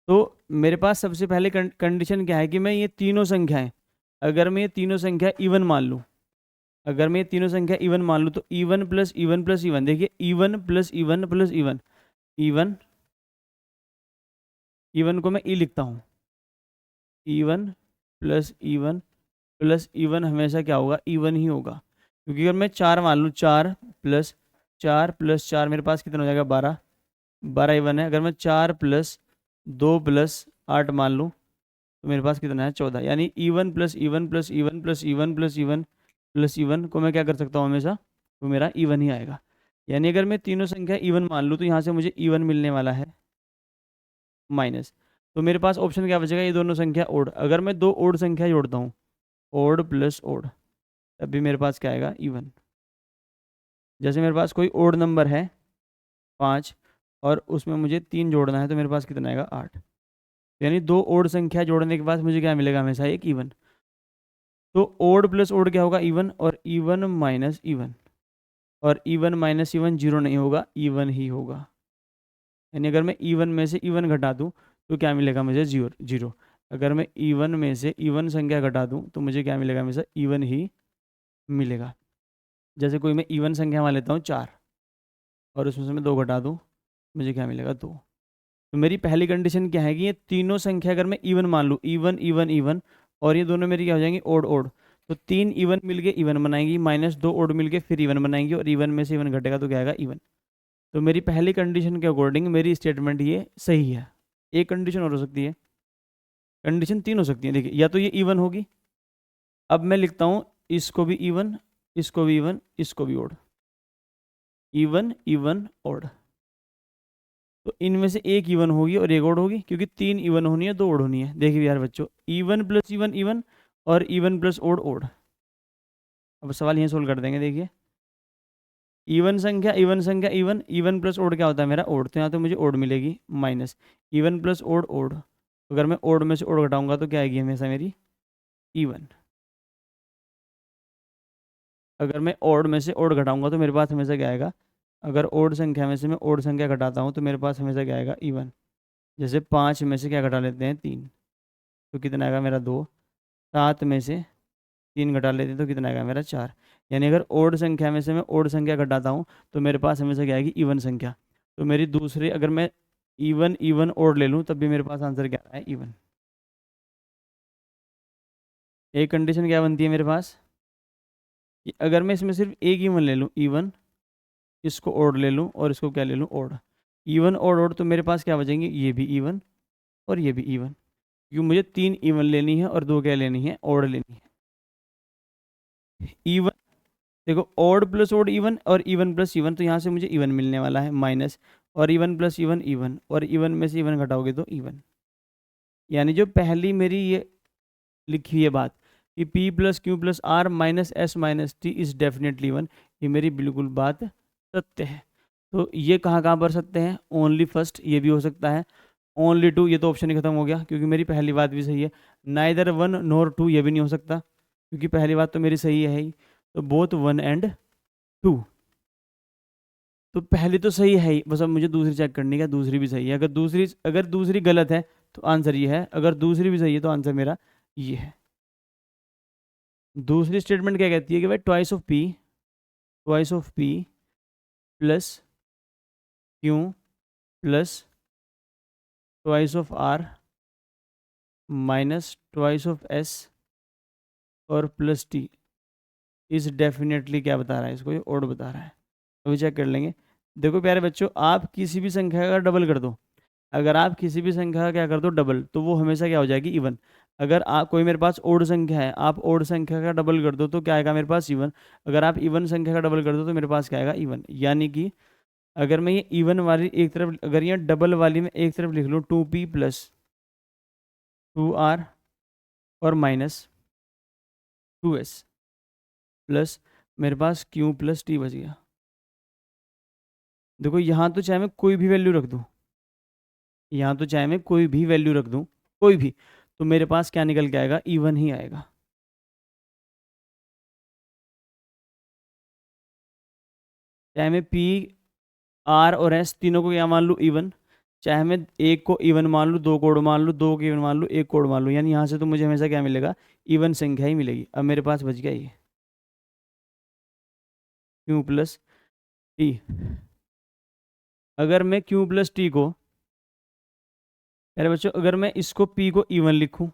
तो मेरे पास सबसे पहले कंडीशन क्या है कि मैं ये तीनों संख्याएं, अगर मैं ये तीनों संख्या इवन मान लूँ, अगर मैं ये तीनों संख्या इवन मान लूँ, तो even plus even plus even, देखिए even plus even plus even, even, even को मैं ई लिखता हूँ, इवन प्लस इवन हमेशा क्या होगा? इवन ही होगा। क्योंकि अगर मैं 4 मान लूँ, 4 प्लस 4 मेरे पास कितना हो जाएगा? 12, 12 इवन है। अगर मैं 4 प्लस 2 प्लस 8 मान लूँ, तो मेरे पास कितना है? 14। यानी even plus even plus even plus even plus even plus even को मैं क्या कर सकता हूँ हमेशा? तो मेरा इवन ही आएगा। यानी अगर मैं तीनों संख्या इवन मान लूँ, तो यहाँ से मुझे इवन मिलने वाला है माइनस। तो मेरे पास ऑप्शन क्या बचेगा? ये दोनों संख्या ओड। अगर मैं 2 ओड संख्या जोड़ता हूँ, ओड प्लस ओड, तब भी मेरे पास क्या आएगा? इवन। जैसे मेरे पास कोई ओड नंबर है 5, और उसमें मुझे 3 जोड़ना है, तो मेरे पास कितना आएगा? 8। यानी 2 ओड संख्या जोड़ने के बाद मुझे क्या मिलेगा? हमेशा एक इवन। तो ओड प्लस ओड क्या होगा? इवन, और इवन माइनस इवन, और इवन माइनस इवन जीरो नहीं होगा, इवन ही होगा। यानी अगर मैं इवन में से इवन घटा दूं, तो क्या मिलेगा मुझे? Zero zero. अगर मैं इवन में से इवन संख्या घटा दूं, तो मुझे क्या मिलेगा? हमेशा इवन ही मिलेगा। जैसे कोई मैं इवन संख्या मान लेता हूँ 4, और उसमें से मैं 2 घटा दूँ, मुझे क्या मिलेगा? 2। तो मेरी पहली कंडीशन क्या है कि ये तीनों संख्या अगर मैं इवन मान लूँ, इवन इवन इवन, और ये दोनों मेरी क्या हो जाएंगी? Odd odd. तो 3 इवन मिलके इवन बनाएंगी, माइनस 2 ओड मिलके फिर इवन बनाएंगी, और इवन में से इवन घटेगा तो क्या आएगा? इवन। तो मेरी पहली कंडीशन के अकॉर्डिंग मेरी स्टेटमेंट ये सही है। एक कंडीशन और हो सकती है, कंडीशन 3 हो सकती है। देखिए, या तो ये इवन होगी, अब मैं लिखता हूँ इसको भी इवन, इसको भी इवन, इसको भी ओड, इवन इवन ओड। तो इनमें से एक इवन होगी और एक ओड होगी, क्योंकि 3 इवन होनी है, 2 ओड होनी है। देखिए यार बच्चों, इवन प्लस इवन इवन, और इवन प्लस ओड ओड। अब सवाल यहीं सोल्व कर देंगे। देखिए, इवन संख्या इवन संख्या इवन, इवन प्लस ओड क्या होता है? मेरा ओड। तो यहाँ तो मुझे ओड मिलेगी minus, even plus odd odd. अगर मैं ओड में से ओड घटाऊंगा तो क्या आएगी? हमेशा मेरी इवन। अगर मैं ओड में से ओड घटाऊंगा तो मेरे पास हमेशा क्या आएगा? अगर ओड संख्या में से मैं ओड संख्या घटाता हूँ, तो मेरे पास हमेशा क्या आएगा? इवन। जैसे 5 में से क्या घटा लेते हैं 3, तो कितना आएगा मेरा 2। 7 में से 3 घटा लेते हैं तो कितना आएगा मेरा 4। यानी अगर ओड संख्या में से मैं ओड संख्या घटाता हूँ तो मेरे पास हमेशा क्या आएगी इवन संख्या। तो मेरी दूसरी, अगर मैं इवन इवन ओड ले लूँ तब भी मेरे पास आंसर क्या है इवन। एक कंडीशन क्या बनती है मेरे पास कि अगर मैं इसमें सिर्फ एक इवन ले लूँ इवन, इसको ओड ले लूँ और इसको क्या ले लूँ ओड, इवन ओड ओड, तो मेरे पास क्या बचेंगे ये भी इवन और ये भी इवन, क्योंकि मुझे 3 इवन लेनी है और 2 क्या लेनी है ओड लेनी है। इवन, देखो ओड प्लस ओड इवन और इवन प्लस इवन, तो यहाँ से मुझे इवन मिलने वाला है माइनस, और इवन प्लस इवन इवन, और इवन में से इवन घटाओगे तो इवन। यानी जो पहली मेरी ये लिखी है बात कि P plus Q plus R minus S minus T is definitely one, ये मेरी बिल्कुल बात सत्य है। तो ये कहाँ कहाँ पर सत्य है, ओनली फर्स्ट ये भी हो सकता है, ओनली टू ये तो ऑप्शन ही खत्म हो गया क्योंकि मेरी पहली बात भी सही है। नाइदर वन नोर टू ये भी नहीं हो सकता क्योंकि पहली बात तो मेरी सही है ही, तो बोथ वन एंड टू, तो पहली तो सही है ही, बस अब मुझे दूसरी चेक करनी है दूसरी भी सही है। अगर दूसरी गलत है तो आंसर ये है, अगर दूसरी भी सही है तो आंसर मेरा ये है। दूसरी स्टेटमेंट क्या कहती है कि भाई twice of P plus Q plus twice of R minus twice of S और प्लस टी इज डेफिनेटली क्या बता रहा है, इसको ये ओड बता रहा है। अभी चेक कर लेंगे। देखो प्यारे बच्चों, आप किसी भी संख्या का डबल कर दो, अगर आप किसी भी संख्या का क्या कर दो डबल, तो वो हमेशा क्या हो जाएगी इवन। अगर आप कोई मेरे पास ओड संख्या है, आप ओड संख्या का डबल कर दो तो क्या आएगा मेरे पास इवन, अगर आप इवन संख्या का डबल कर दो तो मेरे पास क्या आएगा इवन। यानी कि अगर मैं ये इवन वाली एक तरफ, अगर ये डबल वाली में एक तरफ लिख लूँ 2p प्लस 2r और माइनस 2s प्लस मेरे पास q प्लस t बच गया। देखो यहाँ तो चाहे मैं कोई भी वैल्यू रख दूँ, यहाँ तो चाहे मैं कोई भी वैल्यू रख दूँ, कोई भी, तो मेरे पास क्या निकल के आएगा इवन ही आएगा। चाहे मैं पी आर और एस तीनों को क्या मान लूँ इवन, चाहे मैं एक को इवन मान लूँ, दो कोड मान लूँ, दो को इवन मान लूँ, एक कोड मान लूँ, यानी यहाँ से तो मुझे हमेशा क्या मिलेगा इवन संख्या ही मिलेगी। अब मेरे पास बच गया ये क्यू प्लस टी। अगर मैं क्यू प्लस टी को, मेरे बच्चों अगर मैं इसको पी को इवन लिखूँ,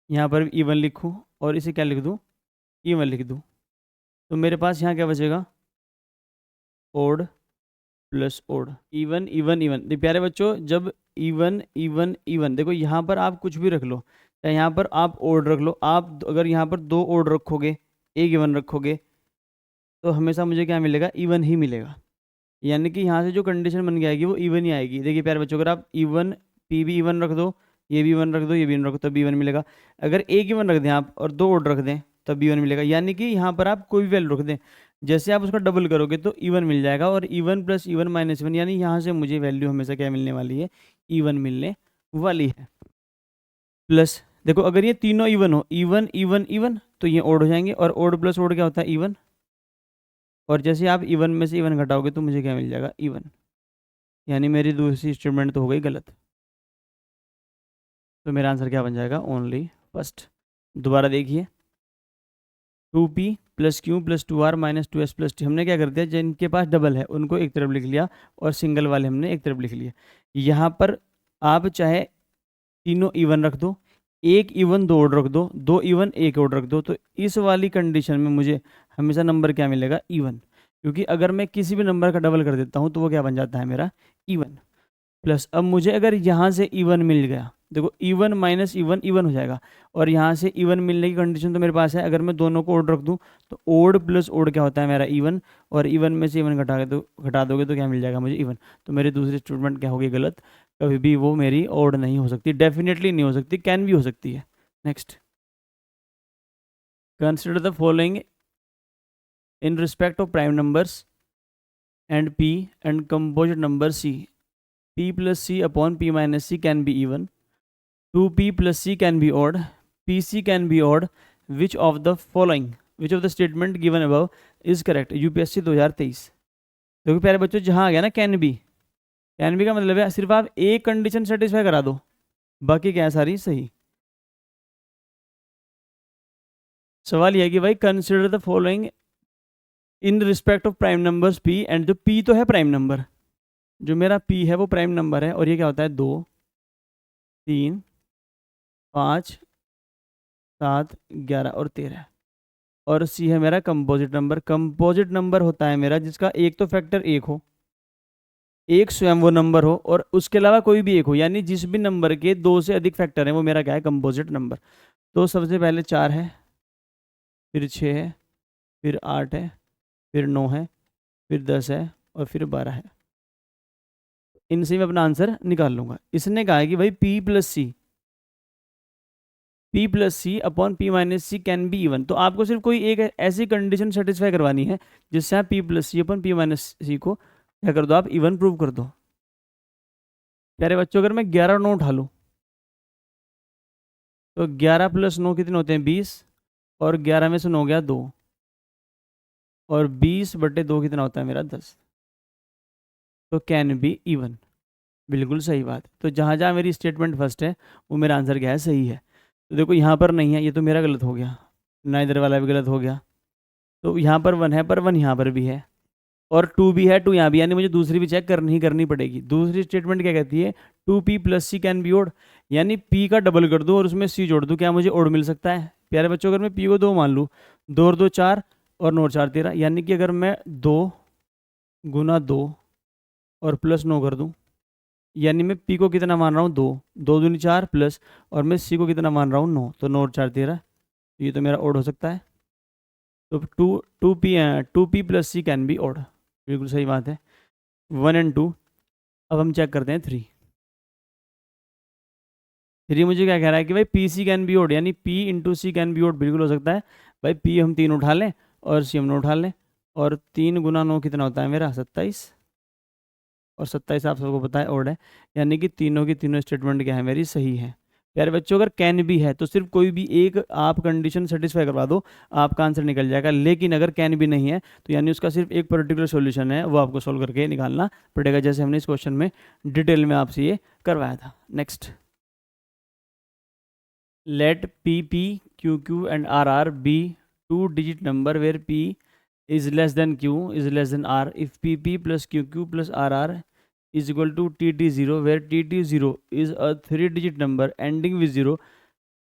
यहाँ पर भी इवन लिखूँ और इसे क्या लिख दूँ इवन लिख दूँ, तो मेरे पास यहाँ क्या बचेगा odd plus odd, even even even. देखिए प्यारे बच्चों, जब इवन इवन इवन, देखो यहाँ पर आप कुछ भी रख लो, चाहे यहाँ पर आप ओड रख लो, आप अगर यहाँ पर 2 ओड रखोगे एक इवन रखोगे तो हमेशा मुझे क्या मिलेगा इवन ही मिलेगा। यानी कि यहाँ से जो कंडीशन बन के आएगी वो इवन ही आएगी। देखिए प्यारे बच्चों, अगर आप इवन पी भी इवन रख दो, ये भी इवन रख दो, ये भी इवन रख दो, तब भी इवन मिलेगा। अगर एक इवन रख दें आप और 2 ओड रख दें तब भी इवन मिलेगा। यानी कि यहाँ पर आप कोई भी वैल्यू रख दें, जैसे आप उसका डबल करोगे तो इवन मिल जाएगा, और even plus even minus even, यानी यहाँ से मुझे वैल्यू हमेशा क्या मिलने वाली है इवन मिलने वाली है। प्लस देखो अगर ये तीनों इवन हो, इवन इवन इवन, तो ये ओड हो जाएंगे, और ओड प्लस ओड क्या होता है इवन, और जैसे आप इवन में से इवन घटाओगे तो मुझे क्या मिल जाएगा इवन। यानी मेरी दूसरी स्टेटमेंट तो हो गई गलत, तो मेरा आंसर क्या बन जाएगा ओनली फर्स्ट। दोबारा देखिए 2p plus Q plus 2r minus 2s plus T, हमने क्या कर दिया जिनके पास डबल है उनको एक तरफ लिख लिया और सिंगल वाले हमने एक तरफ लिख लिया। यहाँ पर आप चाहे तीनों इवन रख दो, एक इवन 2 ओड रख दो, 2 इवन 1 ओड रख दो, तो इस वाली कंडीशन में मुझे हमेशा नंबर क्या मिलेगा इवन, क्योंकि अगर मैं किसी भी नंबर का डबल कर देता हूँ तो वो क्या बन जाता है मेरा इवन। प्लस अब मुझे अगर यहाँ से इवन मिल गया, देखो इवन माइनस इवन इवन हो जाएगा, और यहाँ से इवन मिलने की कंडीशन तो मेरे पास है, अगर मैं दोनों को ओड रख दूँ तो ओड प्लस ओड क्या होता है मेरा इवन, और इवन में से इवन घटा दोगे तो क्या मिल जाएगा मुझे इवन। तो मेरी दूसरी स्टेटमेंट क्या होगी गलत, कभी भी वो मेरी ओड नहीं हो सकती, डेफिनेटली नहीं हो सकती, कैन भी हो सकती है। Next, consider the following in respect of prime numbers and P and composite number C, p plus c upon p minus c can be even, 2p plus c can be odd, pc can be odd, which of the statement given above is correct। UPSC 2023। देखो प्यारे बच्चों, जहाँ आ गया ना can be, can be का मतलब है सिर्फ आप एक कंडीशन सेटिस्फाई करा दो, बाकी क्या है सारी सही। सवाल यह है कि भाई consider the following in respect of prime numbers P, and जो पी तो है प्राइम नंबर, जो मेरा पी है वो प्राइम नंबर है, और ये क्या होता है 2, 3, 5, 7, 11 और 13, और सी है मेरा कंपोजिट नंबर। कंपोजिट नंबर होता है मेरा जिसका एक तो फैक्टर एक हो, एक स्वयं वो नंबर हो, और उसके अलावा कोई भी एक हो, यानी जिस भी नंबर के दो से अधिक फैक्टर हैं वो मेरा क्या है, कंपोजिट नंबर। तो सबसे पहले 4 है, फिर 6 है, फिर 8 है, फिर 9 है, फिर 10 है, और फिर 12 है। इनसे मैं अपना आंसर निकाल लूंगा। इसने कहा है कि भाई P plus C upon P minus C can be even. तो आपको सिर्फ कोई एक ऐसी कंडीशन सेटिस्फाई करवानी है जिससे आप P plus C upon P minus सी को क्या कर दो, आप इवन प्रूव कर दो। प्यारे बच्चों, अगर मैं 11 और 9 उठा लूँ तो 11 प्लस 9 कितने होते हैं 20, और 11 में से 9 गया 2, और 20/2 कितना होता है मेरा 10। तो कैन बी इवन, बिल्कुल सही बात। तो जहाँ जहाँ मेरी स्टेटमेंट फर्स्ट है वो मेरा आंसर क्या है, सही है। तो देखो यहाँ पर नहीं है, ये तो मेरा गलत हो गया, ना इधर वाला भी गलत हो गया। तो यहाँ पर 1 है, पर 1 यहाँ पर भी है, और 2 भी है, 2 यहाँ भी, यानी मुझे दूसरी भी चेक करनी पड़ेगी। दूसरी स्टेटमेंट क्या कहती है, 2p plus C can be odd, यानी p का डबल कर दूँ और उसमें c जोड़ दूँ, क्या मुझे ओड मिल सकता है। प्यारे बच्चों, अगर मैं p को 2 मान लूँ, 2 और 2 4, और 9 और 4 13, यानी कि अगर मैं 2 गुना 2 और प्लस 9 कर दूँ, यानी मैं p को कितना मान रहा हूँ 2, 2 दूनी 4 प्लस, और मैं c को कितना मान रहा हूँ 9, तो 9 और 4 13, ये तो मेरा ओड हो सकता है। तो two P plus C can be odd, बिल्कुल सही बात है। 1 एंड 2। अब हम चेक करते हैं 3। 3 मुझे क्या कह रहा है कि भाई P C can be odd, यानी P into C can be odd, बिल्कुल हो सकता है। भाई पी हम 3 उठा लें और सी हम 9 उठा लें, और 3 गुना 9 कितना होता है मेरा 27, और 27 आप सबको पता है ओड है, यानी कि तीनों की तीनों स्टेटमेंट क्या है मेरी सही है। प्यारे बच्चों, अगर कैन भी है तो सिर्फ कोई भी एक आप कंडीशन सेटिस्फाई करवा दो, आपका आंसर निकल जाएगा। लेकिन अगर कैन भी नहीं है तो यानी उसका सिर्फ एक पर्टिकुलर सॉल्यूशन है, वो आपको सोल्व करके निकालना पड़ेगा, जैसे हमने इस क्वेश्चन में डिटेल में आपसे ये करवाया था। Next, let pp qq and rr be two digit number where p is less than q is less than r if pp plus qq plus rr is equal to tt0 where tt0 is a 3 digit number ending with 0.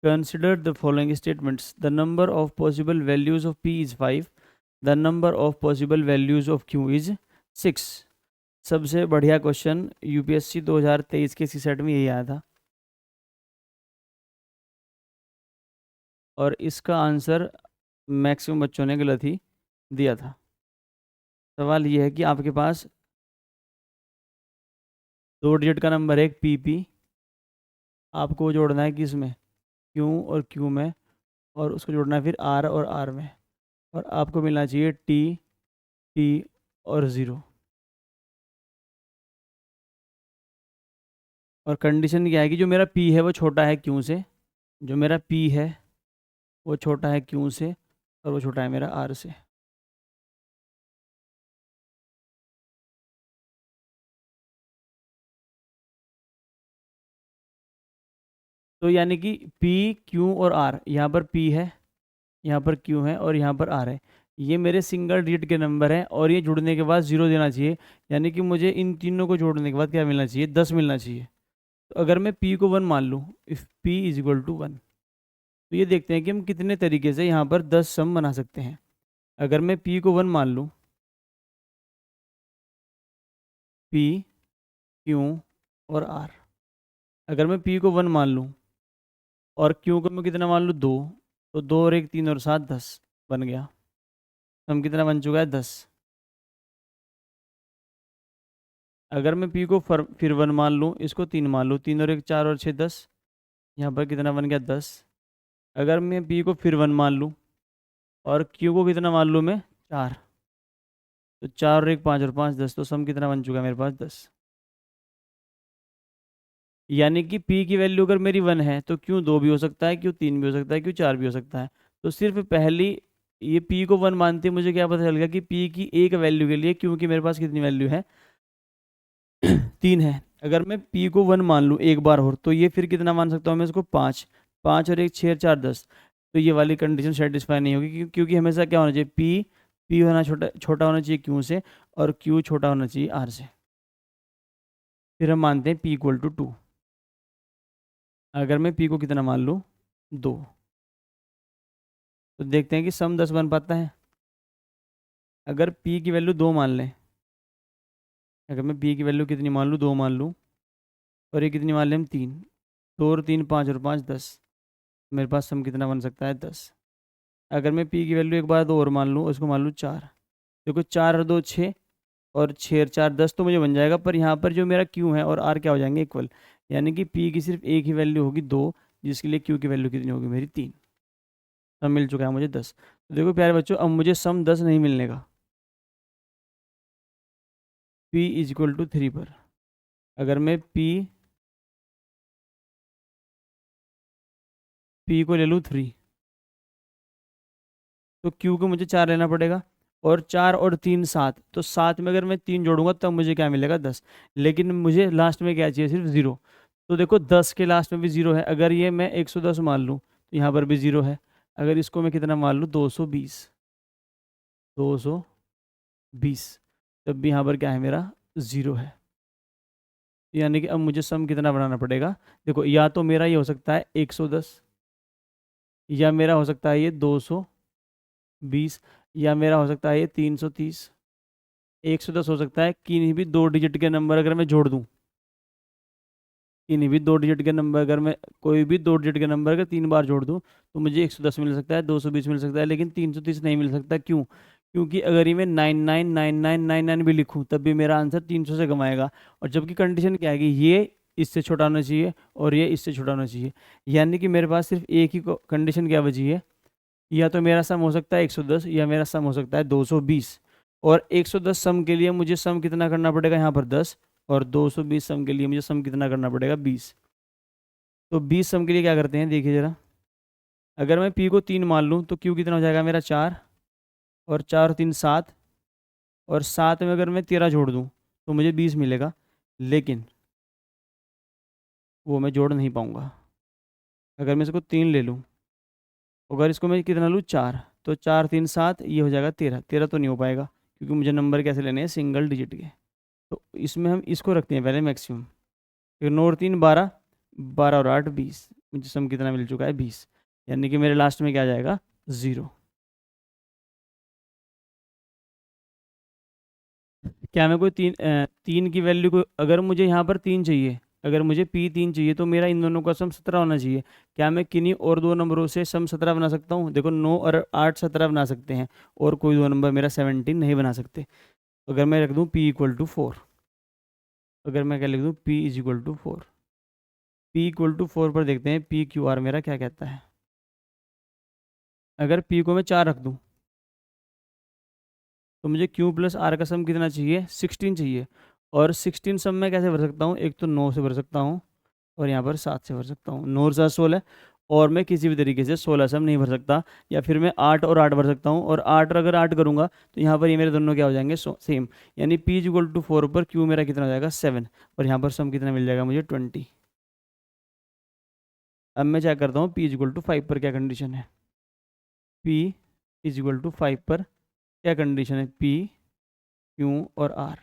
Consider the following statements. The number of possible values of p is 5. The number of possible values of q is 6. सबसे बढ़िया question UPSC 2023 के सी set में यही आया था, और इसका answer maximum बच्चों ने गलत ही दिया था। सवाल ये है कि आपके पास 2 डिजिट का नंबर है एक पी, आपको जोड़ना है किस में, क्यू और क्यू में, और उसको जोड़ना है फिर आर और आर में, और आपको मिलना चाहिए टी और 0। और कंडीशन क्या है कि जो मेरा पी है वो छोटा है क्यू से, जो मेरा पी है वो छोटा है क्यू से, और वो छोटा है मेरा आर से। तो यानी कि पी क्यू और आर, यहाँ पर पी है, यहाँ पर क्यू है, और यहाँ पर आर है, ये मेरे सिंगल डिजिट के नंबर हैं, और ये जुड़ने के बाद 0 देना चाहिए, यानी कि मुझे इन तीनों को जोड़ने के बाद क्या मिलना चाहिए, 10 मिलना चाहिए। तो अगर मैं p को 1 मान लूँ, if p is equal to 1, तो ये देखते हैं कि हम कितने तरीके से यहाँ पर 10 सम बना सकते हैं। अगर मैं p को 1 मान लूँ, p q और r, अगर मैं p को 1 मान लूँ और q को मैं कितना मान लूँ 2, तो 2 और 1 3 और 7 10 बन गया। सम कितना बन चुका है 10। अगर मैं p को फिर 1 मान लूँ, इसको 3 मान लूँ, 3 और 1 4 और 6 10, यहाँ पर कितना बन गया 10। अगर मैं p को फिर 1 मान लूँ और q को कितना मान लूँ मैं 4, तो 4 और 1 5 और 5 10, तो सम कितना बन चुका है मेरे पास 10। यानी कि p की वैल्यू अगर मेरी 1 है तो q 2 भी हो सकता है, q 3 भी हो सकता है, q 4 भी हो सकता है। तो सिर्फ पहली ये p को 1 मानते मुझे क्या पता चल गया कि p की एक वैल्यू के लिए q की मेरे पास कितनी वैल्यू है 3 है। अगर मैं p को 1 मान लूँ एक बार और, तो ये फिर कितना मान सकता हूँ मैं इसको 5। 5 और 1 6 4 10। तो ये वाली कंडीशन सेटिस्फाई नहीं होगी, क्योंकि हमेशा क्या होना चाहिए, p होना छोटा छोटा होना चाहिए q से, और q छोटा होना चाहिए r से। फिर हम मानते हैं p इक्वल टू 2। अगर मैं p को कितना मान लूँ 2, तो देखते हैं कि सम 10 बन पाता है। अगर p की वैल्यू 2 मान लें, अगर मैं p की वैल्यू कितनी मान लूँ, 2 मान लूँ, और ये कितनी मान लें हम 3। 2 और 3 5 और 5 10। मेरे पास सम कितना बन सकता है 10। अगर मैं p की वैल्यू एक बार 2 और मान लूँ, उसको मान लूँ 4। देखो 4 और 2 6, और 6 और 4 10 तो मुझे बन जाएगा, पर यहाँ पर जो मेरा q है और r क्या हो जाएंगे, इक्वल। यानी कि p की सिर्फ एक ही वैल्यू होगी 2, जिसके लिए q की वैल्यू कितनी होगी मेरी 3। सम मिल चुका है मुझे 10। तो देखो प्यारे बच्चों, अब मुझे सम 10 नहीं मिलने का। p इज इक्वल टू 3 पर अगर मैं p को ले लूँ 3, तो q को मुझे 4 लेना पड़ेगा। और 4 और 3 7, तो 7 में अगर मैं 3 जोड़ूंगा तब मुझे क्या मिलेगा 10। लेकिन मुझे लास्ट में क्या चाहिए, सिर्फ 0। तो देखो 10 के लास्ट में भी 0 है। अगर ये मैं 110 मान लूँ, तो यहाँ पर भी 0 है। अगर इसको मैं कितना मान लूँ, 220, 220, तब भी यहाँ पर क्या है मेरा 0 है। यानी कि अब मुझे सम कितना बनाना पड़ेगा। देखो या तो मेरा ये हो सकता है 110, या मेरा हो सकता है ये 220, या मेरा हो सकता है ये 330। 110 हो सकता है, किन्हीं भी 2 डिजिट के नंबर अगर मैं जोड़ दूं, किन्हीं भी 2 डिजिट के नंबर अगर मैं, कोई भी 2 डिजिट के नंबर अगर 3 बार जोड़ दूं, तो मुझे 110 मिल सकता है, 220 मिल सकता है, लेकिन 330 नहीं मिल सकता। क्यों? क्योंकि अगर ये मैं 999999 भी लिखूं, तब भी मेरा आंसर 300 से कम आएगा। और जबकि कंडीशन क्या है कि ये इससे छोटा होना चाहिए और ये इससे छोटा होना चाहिए। यानी कि मेरे पास सिर्फ एक ही कंडीशन क्या बची है, या तो मेरा सम हो सकता है 110, या मेरा सम हो सकता है 220। और 110 सम के लिए मुझे सम कितना करना पड़ेगा, यहाँ पर 10। और 220 सम के लिए मुझे सम कितना करना पड़ेगा, 20। तो 20 सम के लिए क्या करते हैं, देखिए ज़रा। अगर मैं p को 3 मान लूँ, तो q कितना हो जाएगा मेरा 4, और 4 और 3 7, और 7 में अगर मैं 13 जोड़ दूँ, तो मुझे 20 मिलेगा। लेकिन वो मैं जोड़ नहीं पाऊँगा। अगर मैं इसको 3 ले लूँ, अगर इसको मैं कितना लूँ 4, तो 4 3 7, ये हो जाएगा 13। 13 तो नहीं हो पाएगा, क्योंकि मुझे नंबर कैसे लेने हैं, सिंगल डिजिट के। तो इसमें हम इसको रखते हैं पहले मैक्सिमम। 9 और 3 12, 12 और 8 20। मुझे सम कितना मिल चुका है, 20। यानी कि मेरे लास्ट में क्या आ जाएगा, 0। क्या मैं कोई तीन की वैल्यू को, अगर मुझे यहाँ पर 3 चाहिए, अगर मुझे p 3 चाहिए, तो मेरा इन दोनों का सम 17 होना चाहिए। क्या मैं किन्हीं और दो नंबरों से सम 17 बना सकता हूँ? देखो 9 और 8 17 बना सकते हैं, और कोई दो नंबर मेरा 17 नहीं बना सकते। अगर मैं रख दूँ p इक्वल टू 4, अगर मैं क्या लिख दूँ, p is equal to 4, p equal to 4 पर देखते हैं p क्यू आर मेरा क्या कहता है। अगर p को मैं 4 रख दूँ, तो मुझे q प्लस r का सम कितना चाहिए, 16 चाहिए। और 16 सम मैं कैसे भर सकता हूँ, एक तो 9 से भर सकता हूँ, और यहाँ पर 7 से भर सकता हूँ। 9 और 7 16, और मैं किसी भी तरीके से 16 सम नहीं भर सकता। या फिर मैं 8 और 8 भर सकता हूँ, और 8 और अगर 8 करूँगा, तो यहाँ पर ये मेरे दोनों क्या हो जाएंगे, सेम। यानी p इक्वल टू 4 पर q मेरा कितना हो जाएगा, 7। और यहाँ पर सम कितना मिल जाएगा मुझे, 20। अब मैं चेक करता हूँ p इक्वल टू 5 पर क्या कंडीशन है। p इक्वल टू 5 पर क्या कंडीशन है, p q और r।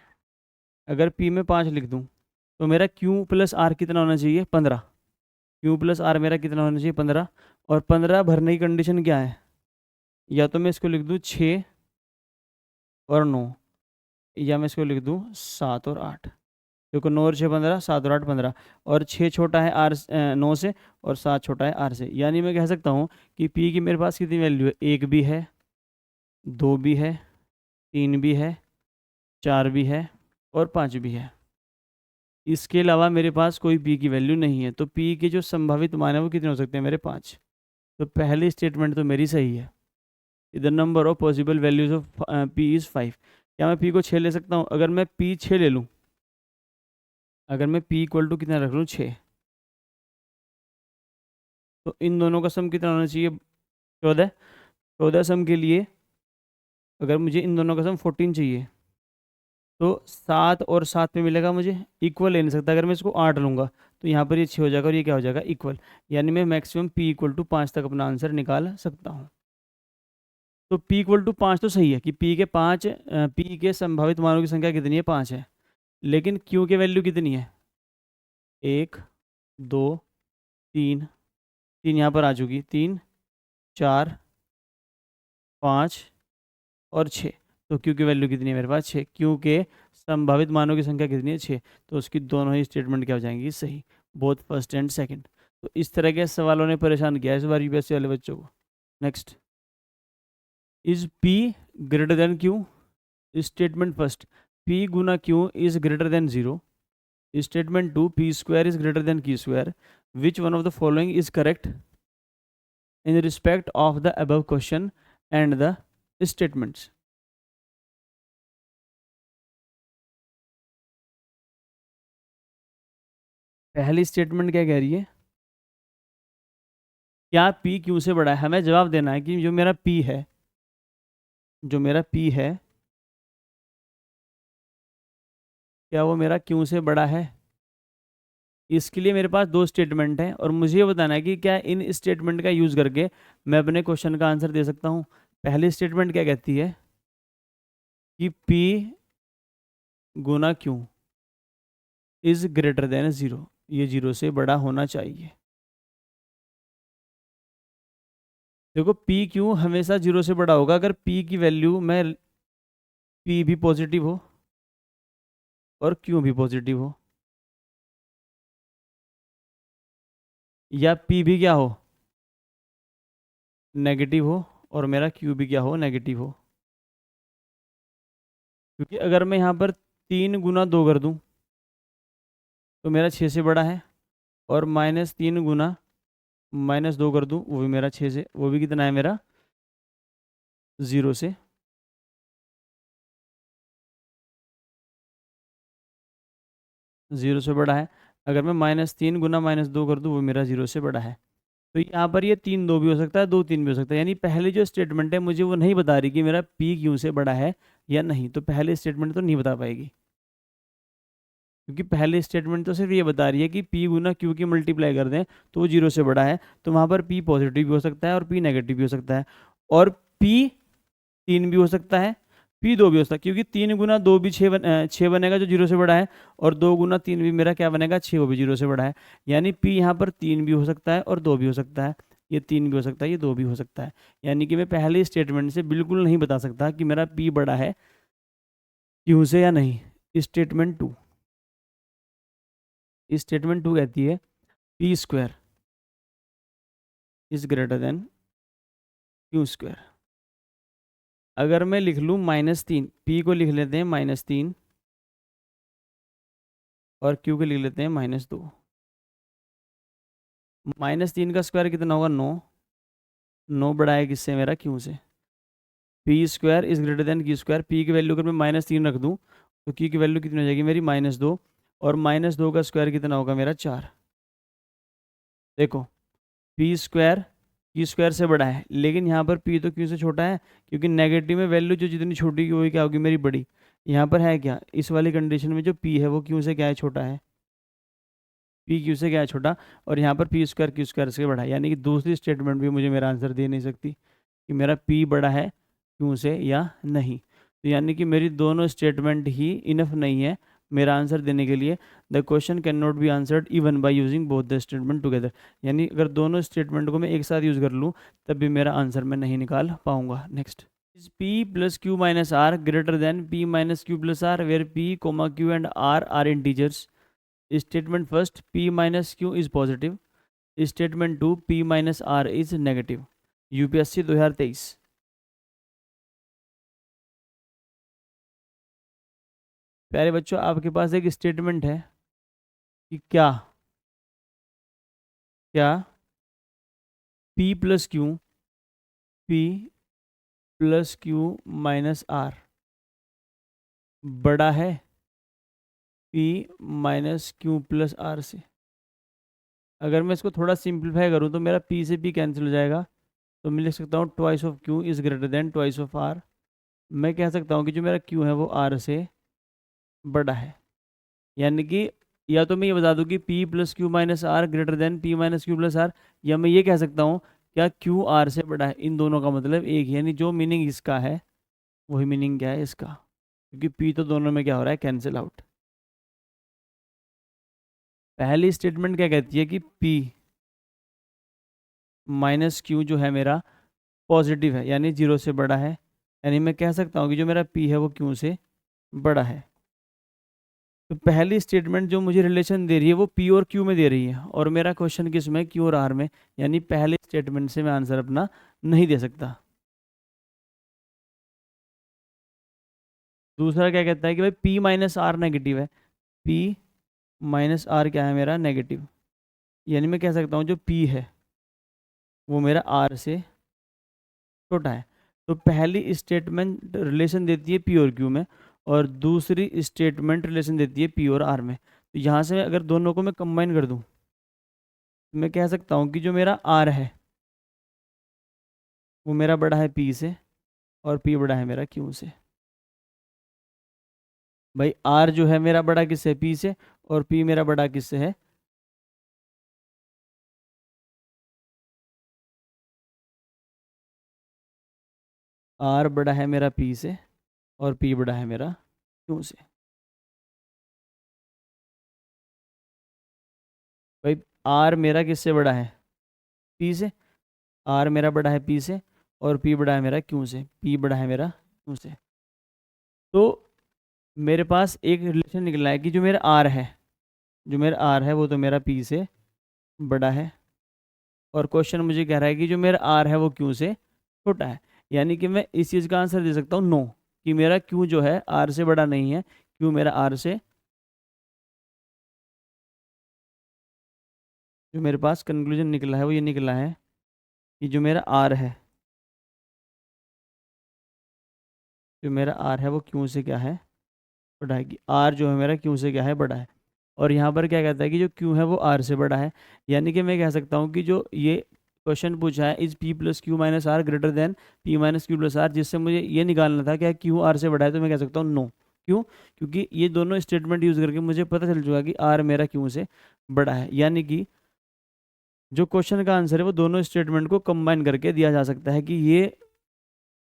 अगर p में 5 लिख दूँ, तो मेरा q प्लस r कितना होना चाहिए, 15। q प्लस r मेरा कितना होना चाहिए, 15। और 15 भरने की कंडीशन क्या है, या तो मैं इसको लिख दूँ 6 और 9, या मैं इसको लिख दूँ 7 और 8। देखो 9 और 6 15, 7 और 8 15, और 6 छोटा है आर 9 से, और 7 छोटा है आर से। यानी मैं कह सकता हूँ कि p की मेरे पास कितनी वैल्यू है, 1 भी है, 2 भी है, 3 भी है, 4 भी है, और 5 भी है। इसके अलावा मेरे पास कोई p की वैल्यू नहीं है। तो p के जो संभावित मान है वो कितने हो सकते हैं मेरे, 5। तो पहली स्टेटमेंट तो मेरी सही है। The number of possible values of p is 5। क्या मैं p को 6 ले सकता हूँ? अगर मैं p 6 ले लूँ, अगर मैं p इक्वल टू कितना रख लूँ, 6, तो इन दोनों का सम कितना होना चाहिए, 14। 14 सम के लिए अगर मुझे इन दोनों का सम 14 चाहिए, तो 7 और 7 में मिलेगा मुझे, इक्वल ले नहीं सकता। अगर मैं इसको 8 लूँगा तो यहाँ पर ये 6 हो जाएगा और ये क्या हो जाएगा, इक्वल। यानी मैं मैक्सिमम p इक्वल टू 5 तक अपना आंसर निकाल सकता हूँ। तो p इक्वल टू 5 तो सही है कि p के संभावित मानों की संख्या कितनी है, 5 है। लेकिन q के वैल्यू कितनी है, 1 2 3, 3 यहाँ पर आ चुकी, 3 4 5 और 6। तो q की वैल्यू कितनी है मेरे पास, 6। q के संभावित मानों की संख्या कितनी है, 6। तो उसकी दोनों ही स्टेटमेंट क्या हो जाएंगी, सही, बोथ फर्स्ट एंड सेकंड। तो इस तरह के सवालों ने परेशान किया इस बार यूपीएससी वाले बच्चों को। Next, is p greater than q? Statement first, p Guna q is greater than 0। Statement 2, p square is greater than q square. Which one of the following is correct in respect of the above question and the statements? पहली statement क्या कह रही है, क्या p q से बड़ा है? हमें जवाब देना है कि जो मेरा p है, जो मेरा p है, क्या वो मेरा q से बड़ा है? इसके लिए मेरे पास दो स्टेटमेंट हैं और मुझे ये बताना है कि क्या इन स्टेटमेंट का यूज़ करके मैं अपने क्वेश्चन का आंसर दे सकता हूँ। पहली स्टेटमेंट क्या कहती है कि p Guna q is greater than 0, ये 0 से बड़ा होना चाहिए। देखो p q हमेशा 0 से बड़ा होगा अगर p की वैल्यू में p भी पॉजिटिव हो और q भी पॉजिटिव हो, या p भी क्या हो, नेगेटिव हो, और मेरा q भी क्या हो, नेगेटिव हो। क्योंकि अगर मैं यहाँ पर 3 गुना 2 कर दूँ तो मेरा 6 से बड़ा है, और -3 गुना -2 कर दूँ वो भी मेरा 6 से, वो भी कितना है मेरा, 0 से। जीरो से बड़ा है। अगर मैं -3 गुना -2 कर दूँ वो मेरा 0 से बड़ा है। तो यहाँ पर ये 3 2 भी हो सकता है, 2 3 भी हो सकता है। यानी पहली जो स्टेटमेंट है मुझे वो नहीं बता रही कि मेरा p क्यों से बड़ा है या नहीं, तो पहली स्टेटमेंट तो नहीं बता पाएगी। क्योंकि पहली स्टेटमेंट तो सिर्फ ये बता रही है कि p गुना q की मल्टीप्लाई कर दें तो वो 0 से बड़ा है। तो वहाँ पर p पॉजिटिव भी हो सकता है और p नेगेटिव भी हो सकता है, और p 3 भी हो सकता है, p 2 भी हो सकता है। क्योंकि 3 गुना 2 भी 6 बनेगा जो 0 से बड़ा है, और 2 गुना 3 भी मेरा क्या बनेगा, 6, वो भी 0 से बड़ा है। यानी p यहाँ पर 3 भी हो सकता है और 2 भी हो सकता है, ये 3 भी हो सकता है, ये 2 भी हो सकता है। यानी कि मैं पहले स्टेटमेंट से बिल्कुल नहीं बता सकता कि मेरा p बड़ा है q से या नहीं। स्टेटमेंट 2 कहती है p square is greater than q square. अगर मैं लिख लूँ -3, p को लिख लेते हैं -3 और q को लिख लेते हैं -2। -3 का स्क्वायर कितना होगा, 9। 9 बड़ा है किससे, मेरा q से। p square is greater than q square. p की वैल्यू अगर मैं -3 रख दूँ तो q की वैल्यू कितनी हो जाएगी मेरी, -2। और -2 का स्क्वायर कितना होगा मेरा, 4। देखो p स्क्वायर q स्क्वायर से बड़ा है, लेकिन यहाँ पर p तो q से छोटा है, क्योंकि नेगेटिव में वैल्यू जो जितनी छोटी होगी वही क्या होगी, मेरी बड़ी। यहाँ पर है क्या, इस वाली कंडीशन में जो p है वो q से क्या है, छोटा है। p q से क्या है, छोटा। और यहाँ पर p स्क्वायर q स्क्वायर से बड़ा है। यानी कि दूसरी स्टेटमेंट भी मुझे मेरा आंसर दे नहीं सकती कि मेरा p बड़ा है q से या नहीं। तो यानी कि मेरी दोनों स्टेटमेंट ही इनफ नहीं है मेरा आंसर देने के लिए। The question can not be answered even by using both the statement together. यानी अगर दोनों स्टेटमेंट को मैं एक साथ यूज़ कर लूँ तब भी मेरा आंसर मैं नहीं निकाल पाऊंगा। Next, is p plus Q minus R greater than p minus Q plus R, where p q and r are integers? Statement first, p minus Q is positive. Statement 2, p minus R is negative. UPSC 2023। प्यारे बच्चों, आपके पास एक statement है कि क्या p plus Q minus R बड़ा है p minus Q plus R से। अगर मैं इसको थोड़ा सिंप्लीफाई करूँ तो मेरा p से p कैंसिल हो जाएगा, तो मैं लिख सकता हूँ twice of q is greater than twice of r। मैं कह सकता हूँ कि जो मेरा q है वो r से बड़ा है। यानी कि या तो मैं ये बता दूं कि P plus Q minus R greater than P minus Q plus R, या मैं ये कह सकता हूँ क्या क्यू आर से बड़ा है। इन दोनों का मतलब एक ही, यानी जो मीनिंग इसका है वही मीनिंग क्या है इसका, क्योंकि P तो दोनों में क्या हो रहा है, कैंसिल आउट। पहली स्टेटमेंट क्या कहती है कि P माइनस क्यू जो है मेरा पॉजिटिव है, यानी जीरो से बड़ा है। यानी मैं कह सकता हूँ कि जो मेरा P है वो क्यू से बड़ा है। तो पहली स्टेटमेंट जो मुझे रिलेशन दे रही है वो पी और क्यू में दे रही है, और मेरा क्वेश्चन किस में, क्यू और आर में। यानी पहले स्टेटमेंट से मैं आंसर अपना नहीं दे सकता। दूसरा क्या कहता है कि भाई पी माइनस आर नेगेटिव है। पी माइनस आर क्या है मेरा, नेगेटिव। यानी मैं कह सकता हूँ जो पी है वो मेरा आर से छोटा है। तो पहली स्टेटमेंट रिलेशन देती है पी और क्यू में, और दूसरी स्टेटमेंट रिलेशन देती है पी और आर में। तो यहाँ से अगर दोनों को मैं कंबाइन कर दूँ तो मैं कह सकता हूँ कि जो मेरा आर है वो मेरा बड़ा है पी से, और पी बड़ा है मेरा क्यू से। भाई आर जो है मेरा बड़ा किससे, पी से, और पी मेरा बड़ा किससे है। आर बड़ा है मेरा पी से, और पी बड़ा है मेरा क्यू से। भाई आर मेरा किससे बड़ा है, पी से। आर मेरा बड़ा है पी से, और पी बड़ा है मेरा क्यू से। पी बड़ा है मेरा क्यू से। तो मेरे पास एक रिलेशन निकला है कि जो मेरा आर है, जो मेरा आर है वो तो मेरा पी से बड़ा है, और क्वेश्चन मुझे कह रहा है कि जो मेरा आर है वो क्यू से छोटा है। यानी कि मैं इस चीज़ का आंसर दे सकता हूँ नो, कि मेरा क्यू जो है आर से बड़ा नहीं है। क्यू मेरा आर से, जो मेरे पास कंक्लूजन निकला है वो ये निकला है कि जो मेरा आर है, जो मेरा आर है वो क्यू से क्या है, बड़ा है। कि आर जो है मेरा क्यू से क्या है, बड़ा है। और यहाँ पर क्या कहता है कि जो क्यू है वो आर से बड़ा है। यानी कि मैं कह सकता हूँ कि जो ये क्वेश्चन पूछा है is P plus Q minus R greater than P minus Q plus R, जिससे मुझे ये निकालना था क्या क्यू आर से बड़ा है, तो मैं कह सकता हूँ नो। क्यों? क्योंकि ये दोनों स्टेटमेंट यूज़ करके मुझे पता चल चुका कि आर मेरा क्यू से बड़ा है। यानी कि जो क्वेश्चन का आंसर है वो दोनों स्टेटमेंट को कंबाइन करके दिया जा सकता है कि ये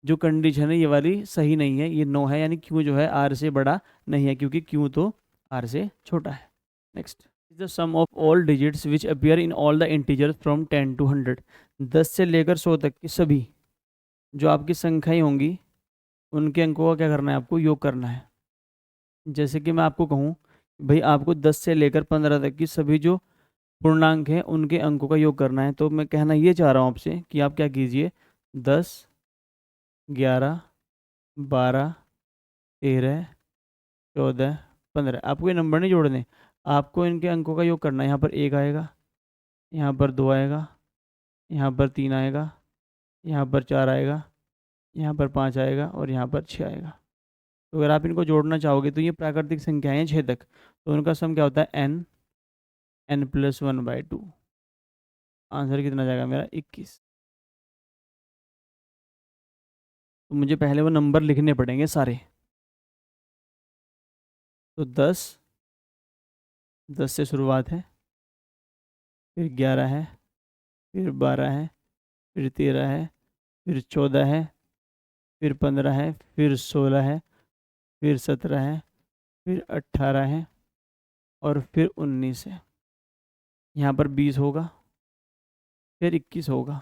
जो कंडीशन है ये वाली सही नहीं है, ये नो है। यानी क्यू जो है आर से बड़ा नहीं है, क्योंकि क्यू तो आर से छोटा है। Next is the sum of all digits which appear in all the integers from 10 to 100। 10 से लेकर 100 तक की सभी जो आपकी संख्याएं होंगी उनके अंकों का क्या करना है, आपको योग करना है। जैसे कि मैं आपको कहूँ भाई आपको 10 से लेकर 15 तक की सभी जो पूर्णांक हैं उनके अंकों का योग करना है, तो मैं कहना ये चाह रहा हूँ आपसे कि आप क्या कीजिए, 10, 11, 12, 13, 14, 15, आपको ये नंबर नहीं जोड़ने, आपको इनके अंकों का योग करना है। यहाँ पर एक आएगा, यहाँ पर दो आएगा, यहाँ पर तीन आएगा, यहाँ पर चार आएगा, यहाँ पर पाँच आएगा, और यहाँ पर छः आएगा। तो अगर आप इनको जोड़ना चाहोगे तो ये प्राकृतिक संख्याएं हैं छः तक, तो उनका सम क्या होता है, एन, n+1/2। आंसर कितना जाएगा मेरा, 21। तो मुझे पहले वो नंबर लिखने पड़ेंगे सारे। तो 10, 10 से शुरुआत है, फिर 11 है, फिर 12 है, फिर 13 है, फिर 14 है, फिर 15 है, फिर 16 है, फिर 17 है, फिर 18 है, और फिर 19 है। यहाँ पर 20 होगा, फिर 21 होगा।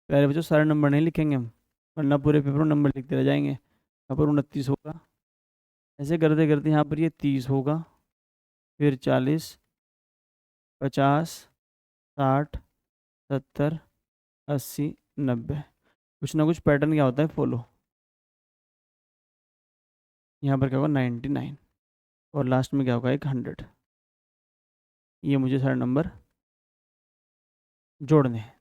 प्यारे बच्चों सारे नंबर नहीं लिखेंगे हम, वरना पूरे पेपर में नंबर लिखते रह जाएंगे। यहाँ पर 29 होगा, ऐसे करते करते यहाँ पर ये 30 होगा, फिर 40, 50, 60, 70, 80, 90। कुछ ना कुछ पैटर्न क्या होता है फॉलो। यहाँ पर क्या होगा, 99, और लास्ट में क्या होगा, एक 100। ये मुझे सारे नंबर जोड़ने हैं।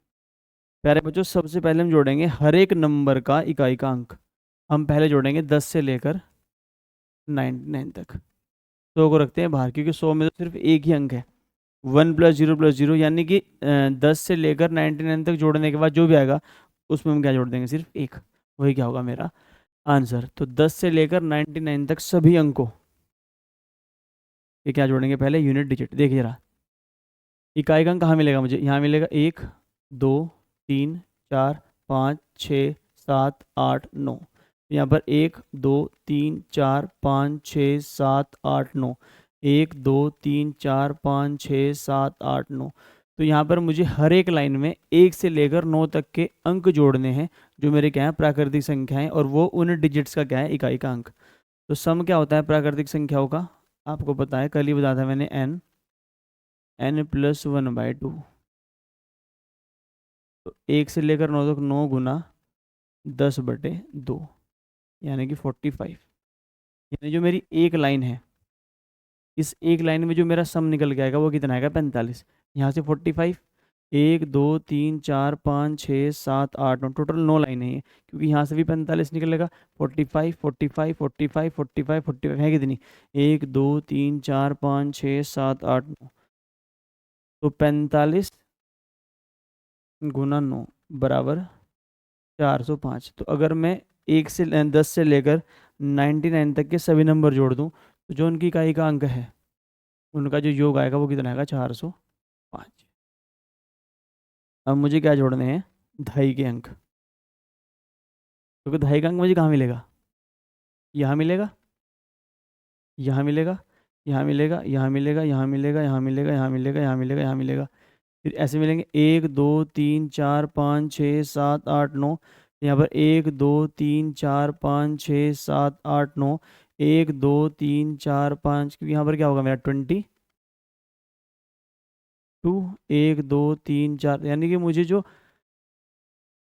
प्यारे बच्चों सबसे पहले हम जोड़ेंगे हर एक नंबर का इकाई का अंक। हम पहले जोड़ेंगे 10 से लेकर 99 तक। 100 को रखते हैं बाहर, क्योंकि 100 में तो सिर्फ एक ही अंक है, 1+0+0। यानी कि 10 से लेकर 99 तक जोड़ने के बाद जो भी आएगा उसमें हम क्या जोड़ देंगे, सिर्फ एक। वही क्या होगा मेरा आंसर। तो 10 से लेकर 99 तक सभी अंकों ये क्या जोड़ेंगे पहले, यूनिट डिजिट। देखिए जरा, इकाई का अंक कहाँ मिलेगा मुझे, यहाँ मिलेगा 1 2 3 4 5 6 7 8 9। यहाँ पर 1 2 3 4 5 6 7 8 9, 1 2 3 4 5 6 7 8 9। तो यहाँ पर मुझे हर एक लाइन में 1 से लेकर 9 तक के अंक जोड़ने हैं, जो मेरे क्या है, प्राकृतिक संख्याएं, और वो उन डिजिट्स का क्या है, इकाई का अंक। तो सम क्या होता है प्राकृतिक संख्याओं का, आपको पता है, कल ही बताया था मैंने, n+1/2। तो 1 से लेकर 9 तक 9 गुना 10/2, यानी कि 45। यानी जो मेरी एक लाइन है, इस एक लाइन में जो मेरा सम निकल के आएगा वो कितना आएगा, 45। यहाँ से 45, 1 2 3 4 5 6 7 8 9, टोटल 9 लाइनें हैं, क्योंकि यहाँ से भी 45 निकलेगा। 45 45 45 45 45 है कितनी, 1 2 3 4 5 6 7 8 9। तो 45 गुना 9 बराबर 405। तो अगर मैं 1 से 10 से लेकर 99 तक के सभी नंबर जोड़ दूं, तो जो उनकी इकाई का अंक है, उनका जो योग आएगा वो कितना आएगा, 405। अब मुझे क्या जोड़ने हैं, दहाई के अंक। क्योंकि दहाई का अंक मुझे कहाँ मिलेगा, यहाँ मिलेगा, यहाँ मिलेगा, यहाँ मिलेगा, यहाँ मिलेगा, यहाँ मिलेगा, यहाँ मिलेगा, यहाँ मिलेगा, यहाँ मिलेगा, यहाँ मिलेगा। फिर ऐसे मिलेंगे 1 2 3 4 5 6 7 8 9। यहाँ पर 1 2 3 4 5 6 7 8 9, 1 2 3 4 5, क्योंकि यहाँ पर क्या होगा मेरा 22, 1 2 3 4, यानी कि मुझे जो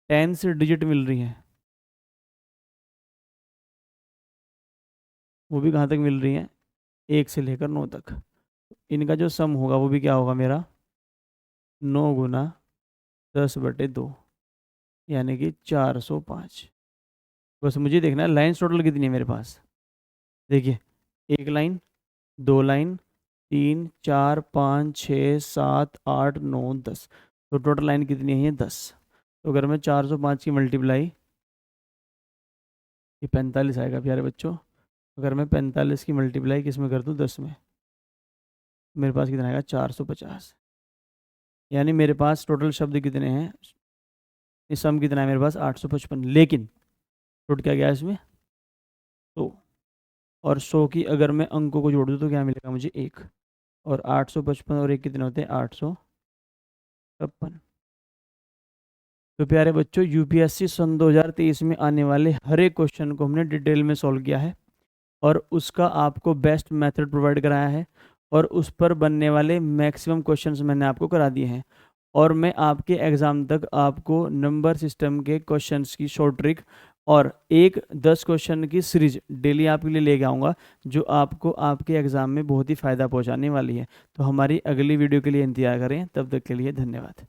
10 डिजिट मिल रही हैं, वो भी कहाँ तक मिल रही हैं, 1 से लेकर 9 तक। इनका जो सम होगा वो भी क्या होगा मेरा, 9 गुना 10/2, यानी कि 405। बस मुझे देखना है लाइन्स टोटल कितनी है मेरे पास। देखिए, एक लाइन, दो लाइन, 3 4 5 6 7 8 9 10। तो टोटल लाइन कितनी है, 10। तो अगर मैं 405 की मल्टीप्लाई, ये 45 आएगा प्यारे बच्चों। अगर मैं 45 की मल्टीप्लाई किस में कर दूँ, 10 में, मेरे पास कितना आएगा, 450। यानी मेरे पास टोटल शब्द कितने हैं, इस सम कितना है मेरे पास, 855। लेकिन टूट क्या गया इसमें, तो और 100 की अगर मैं अंकों को जोड़ दूँ तो क्या मिलेगा मुझे, 1। और 855 और 1 कितने होते हैं, 856। तो प्यारे बच्चों, यूपीएससी सन 2023 में आने वाले हर एक क्वेश्चन को हमने डिटेल में सॉल्व किया है, और उसका आपको बेस्ट मेथड प्रोवाइड कराया है, और उस पर बनने वाले मैक्सिमम क्वेश्चंस मैंने आपको करा दिए हैं। और मैं आपके एग्ज़ाम तक आपको नंबर सिस्टम के क्वेश्चंस की शॉर्ट ट्रिक और एक 10 क्वेश्चन की सीरीज डेली आपके लिए लेके आऊँगा, जो आपको आपके एग्ज़ाम में बहुत ही फ़ायदा पहुँचाने वाली है। तो हमारी अगली वीडियो के लिए इंतज़ार करें, तब तक के लिए धन्यवाद।